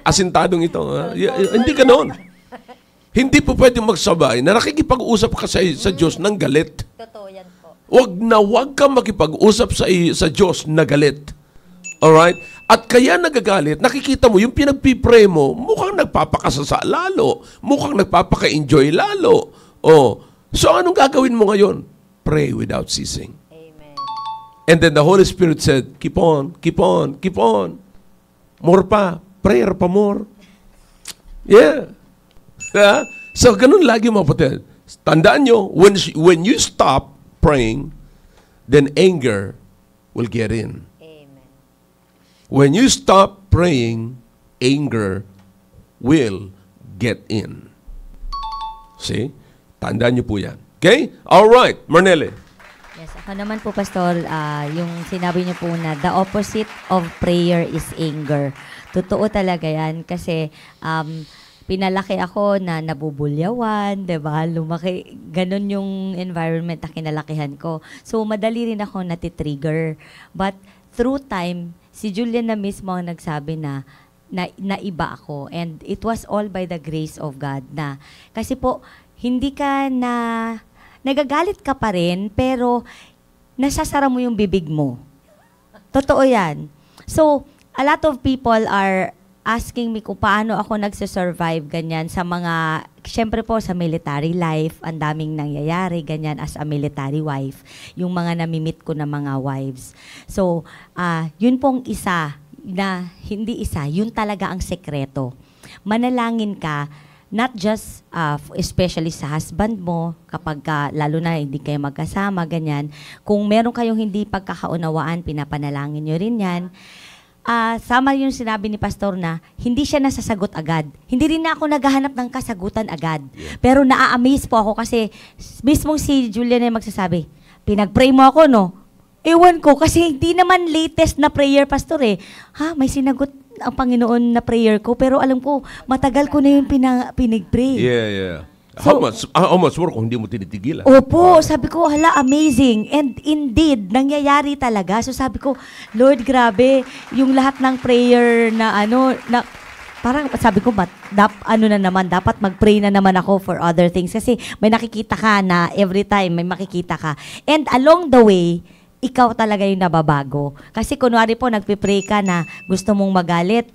Asintadong ito. Hindi ganoon. Hindi po pwedeng magsabay na nakikipag-usap ka sa Diyos ng galit. Totoo yan po. Wag ka makipag-usap sa Diyos na galit. Alright? At kaya nagagalit, nakikita mo, yung pinagpipray mo, mukhang nagpapakasasa lalo. Mukhang nagpapaka-enjoy lalo. So anong gagawin mo ngayon? Pray without ceasing. Amen. And then the Holy Spirit said, keep on. More pa. Prayer pa more. Yeah. So ganun lagi mga kapatid. Tandaan nyo, when you stop praying, then anger will get in. Amen. When you stop praying, anger will get in. See? Tandaan niyo po yan. Okay? Alright. Marnelle. Yes, ako naman po, Pastor, yung sinabi niyo po na the opposite of prayer is anger. Totoo talaga yan kasi pinalaki ako na nabubulyawan, 'di ba? Lumaki, ganun yung environment na kinalakihan ko. So, madali rin ako natitrigger. But through time, si Julian na mismo ang nagsabi na iba ako. And it was all by the grace of God na, kasi po, hindi ka na, nagagalit ka pa rin, pero nasasara mo yung bibig mo. Totoo yan. So, a lot of people are asking me kung paano ako nagsusurvive ganyan sa mga, syempre po sa military life, ang daming nangyayari ganyan as a military wife, yung mga namimit ko na mga wives. So, yun pong isa, na hindi isa, yun talaga ang sekreto. Manalangin ka, not just especially sa husband mo, kapag lalo na hindi kayo magkasama, ganyan. Kung meron kayong hindi pagkakaunawaan, pinapanalangin nyo rin yan. Sama yung sinabi ni Pastor na hindi siya nasasagot agad. Hindi rin na ako naghahanap ng kasagutan agad. Pero naa-amaze po ako kasi mismong si Julian ay magsasabi, pinag-pray mo ako, no? Ewan ko, kasi hindi naman latest na prayer, Pastor eh. May sinagot ang Panginoon na prayer ko, pero alam ko, matagal ko na yung pinag-pray. Yeah. So, how much work kung hindi mo tinitigilan? Opo, sabi ko, hala, amazing. And indeed, nangyayari talaga. So sabi ko, Lord, grabe, yung lahat ng prayer na na parang sabi ko, dapat mag-pray na naman ako for other things. Kasi may nakikita ka na every time, may makikita ka. And along the way, ikaw talaga yung nababago. Kasi kunwari po, nagpipray ka na gusto mong magalit.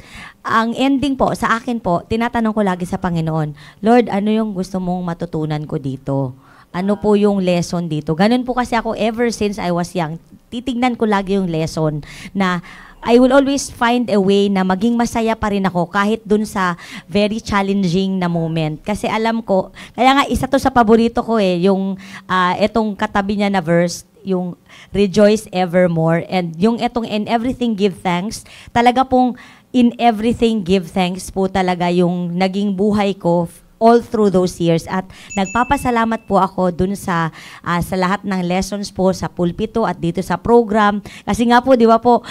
Ang ending po, sa akin po, tinatanong ko lagi sa Panginoon, Lord, ano yung gusto mong matutunan ko dito? Ano po yung lesson dito? Ganun po kasi ako ever since I was young. Titignan ko lagi yung lesson na I will always find a way na maging masaya pa rin ako kahit dun sa very challenging na moment. Kasi alam ko, kaya nga isa to sa paborito ko yung etong katabi niya na verse, yung rejoice evermore, and yung etong in everything give thanks, talaga pong in everything give thanks po talaga yung naging buhay ko all through those years. At nagpapasalamat po ako dun sa lahat ng lessons po sa pulpito at dito sa program. Kasi nga po, di ba po,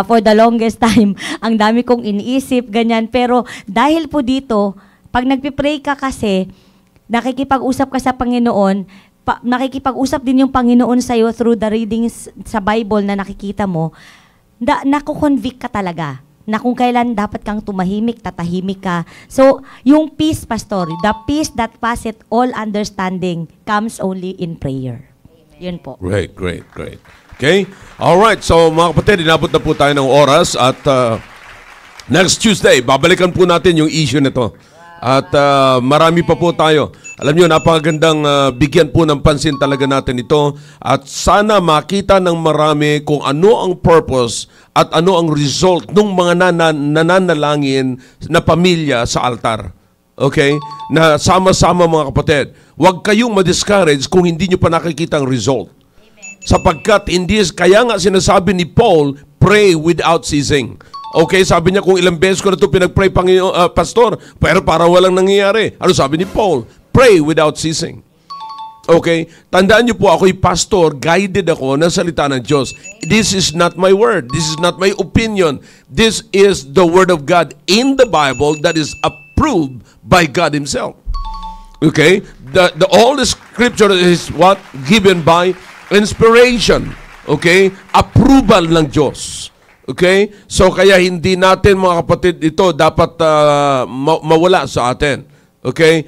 for the longest time, ang dami kong iniisip, ganyan. Pero dahil po dito, pag nagpipray ka kasi, nakikipag-usap ka sa Panginoon, nakikipag-usap din yung Panginoon sa'yo through the readings sa Bible na nakikita mo, nakukonvict ka talaga na kung kailan dapat kang tumahimik, tatahimik ka. So, yung peace, Pastor, the peace that passeth all understanding comes only in prayer. Yun po. Great. Okay? Alright, so mga kapatid, inabot na po tayo ng oras at next Tuesday, babalikan po natin yung issue nito. At marami pa po tayo. Alam nyo, napakagandang bigyan po ng pansin talaga natin ito. At sana makita ng marami kung ano ang purpose at ano ang result ng mga nananalangin na pamilya sa altar. Okay? Na sama-sama mga kapatid. Huwag kayong ma-discourage kung hindi nyo pa nakikita ang result. Sapagkat hindi, kaya nga sinasabi ni Paul, pray without ceasing. Okay, sabi niya kung ilang beses ko na ito pinag-pray, Pastor, pero parang walang nangyayari. Ano sabi ni Paul? Pray without ceasing. Okay, tandaan niyo po, ako'y pastor, guided ako ng salita ng Diyos. This is not my word. This is not my opinion. This is the word of God in the Bible that is approved by God Himself. Okay, all the scripture is what? Given by inspiration. Okay, approval ng Diyos. Okay? So, kaya hindi natin, mga kapatid, ito dapat mawala sa atin. Okay?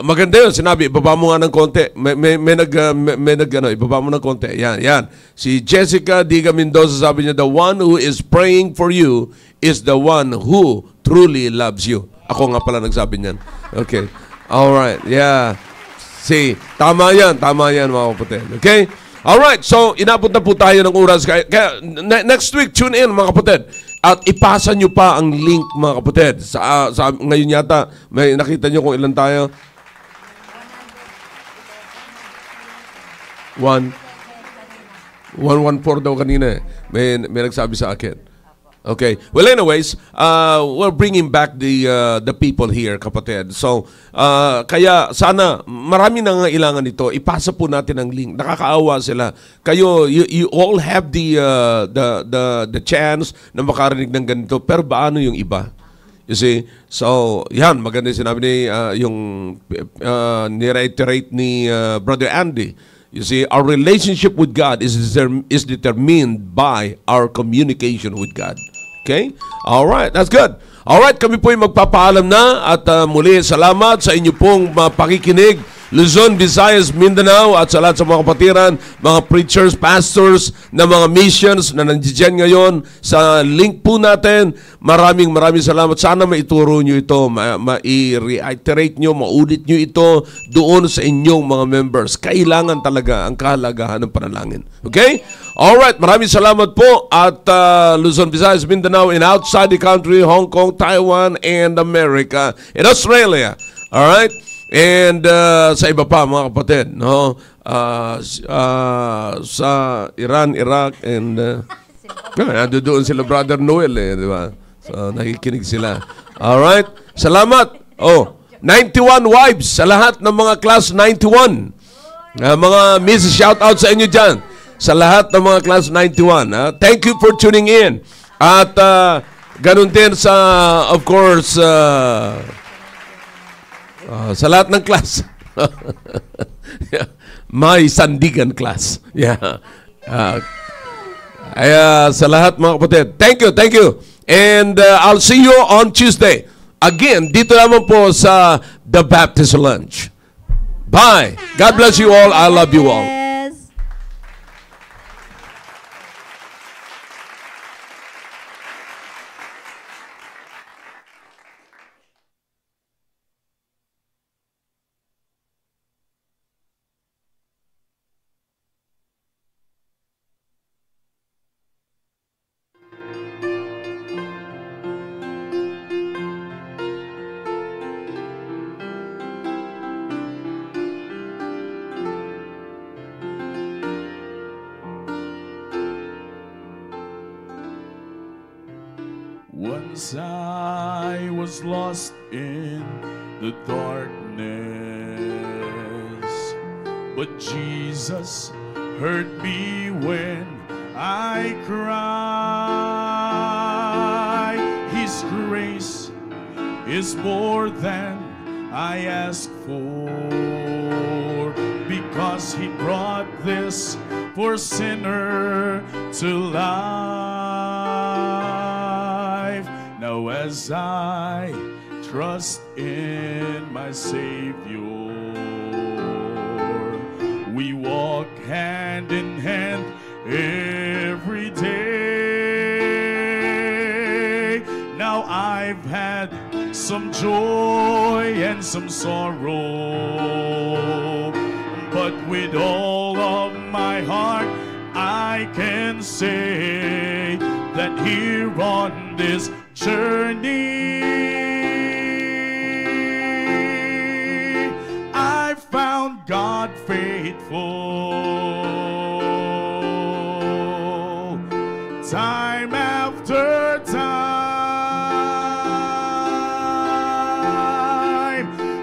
Maganda yun. Sinabi, ibaba mo nga ng konti. Ibaba mo ng konti. Yan. Si Jessica Diga Mendoza, sabi niya, the one who is praying for you is the one who truly loves you. Ako nga pala nagsabi niyan. Okay. Alright. Yeah. See, tama yan, mga kapatid. Okay? Alright, so inabot na po tayo ng oras. Kaya next week, tune in mga kapatid. At ipasa nyo pa ang link mga kapatid. Ngayon yata, may nakita nyo kung ilan tayo? 114 daw kanina. May nagsabi sa akin. Okay. Well, anyways, we're bringing back the people here, kapatid. So, kaya sana marami nang kailangan nito. Ipasa po natin ang link. Nakakaawa sila. Kayo, you all have the chance na makarinig ng ganito. Pero paano yung iba? You see? So, yan, maganda yung sinabi ni, yung ni-reiterate ni Brother Andy. You see, our relationship with God is determined by our communication with God. Okay? All right, that's good. All right, kami po yung magpapaalam na at muli salamat sa inyo pong pakikinig. Luzon, Visayas, Mindanao at sa lahat sa mga kapatiran, mga preachers, pastors na mga missions na nandiyan ngayon sa link po natin. Maraming salamat. Sana maituro nyo ito, ma-reiterate nyo, maulit nyo ito doon sa inyong mga members. Kailangan talaga ang kahalagahan ng panalangin. Okay? Alright, maraming salamat po at Luzon, Visayas, Mindanao and outside the country, Hong Kong, Taiwan, and America, and Australia. Alright? And sa iba pa mga kapatid, no? Sa Iran, Iraq, and doon sila Brother Noel, di ba? So nakikinig sila. All right? Salamat. 91 wives sa lahat ng mga class 91. Mga miss, shout out sa inyo diyan. Sa lahat ng mga class 91. Thank you for tuning in. At ganun din sa, of course, sa lahat ng class. May sandigan class. Yeah. Sa lahat mga kapatid. Thank you. And I'll see you on Tuesday. Again, dito naman po sa The Baptist Lunch. Bye. God bless you all. I love you all. Once I was lost in the darkness, but Jesus heard me when I cried. His grace is more than I ask for, because He brought this poor sinner to life. Now as I trust in my Savior, we walk hand in hand every day. Now I've had some joy and some sorrow, but with all of my heart I can say that here on this journey I found God faithful, time after time.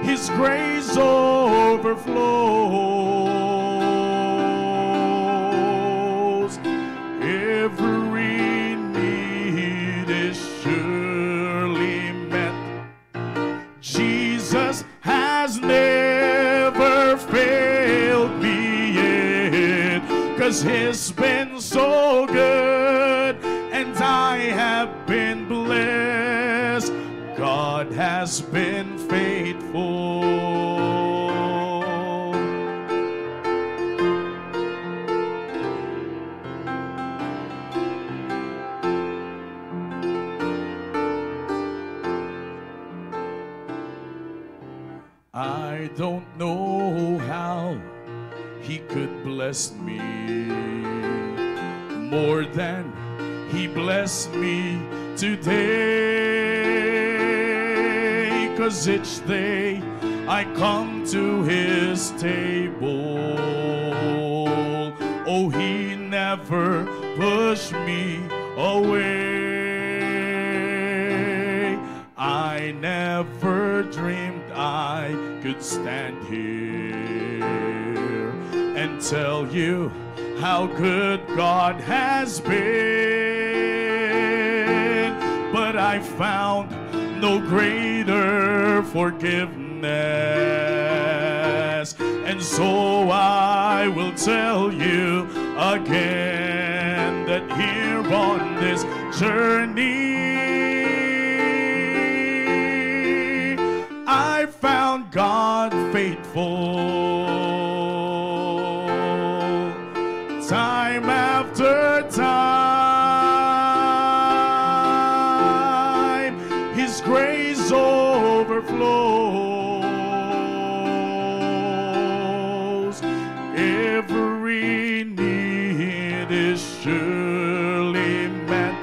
His grace overflows. Every need is surely met. Jesus has never failed me yet, 'cause He's been so good and I have been blessed. God has been faithful. I don't know how He could bless me more than He blessed me today, 'cause each day I come to His table, oh, He never pushed me away. I never dreamed I could stand here and tell you how good God has been, but I found no greater forgiveness. And so I will tell you again that here on this journey I found God faithful. Time after time, His grace overflows. Every need is surely met.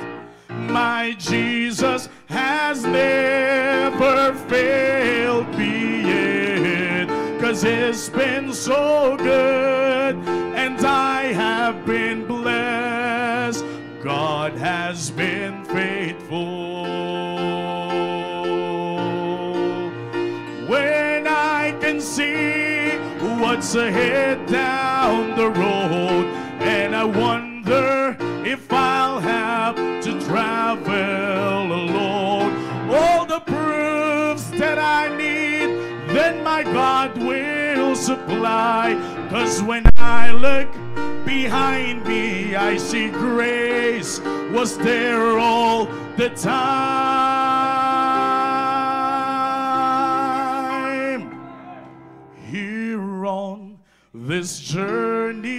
My Jesus has never failed me yet, 'cause He's been so good and I have been blessed. God has been faithful. When I can see what's ahead down the road, and I wonder if I'll have to travel alone, all the proofs that I need, then my God will supply. 'Cause when I look behind me, I see grace was there all the time. Here on this journey,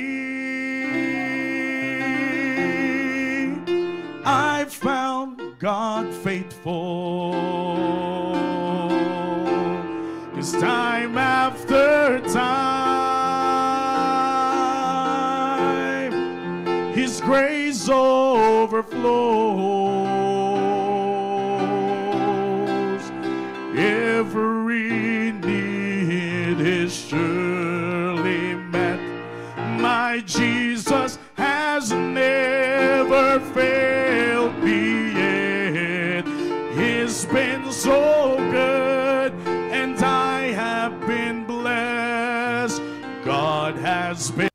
I found God faithful. 'Cause time after time, His grace overflows. Every need is surely met. My Jesus has never failed me yet. He's been so good and I have been blessed. God has been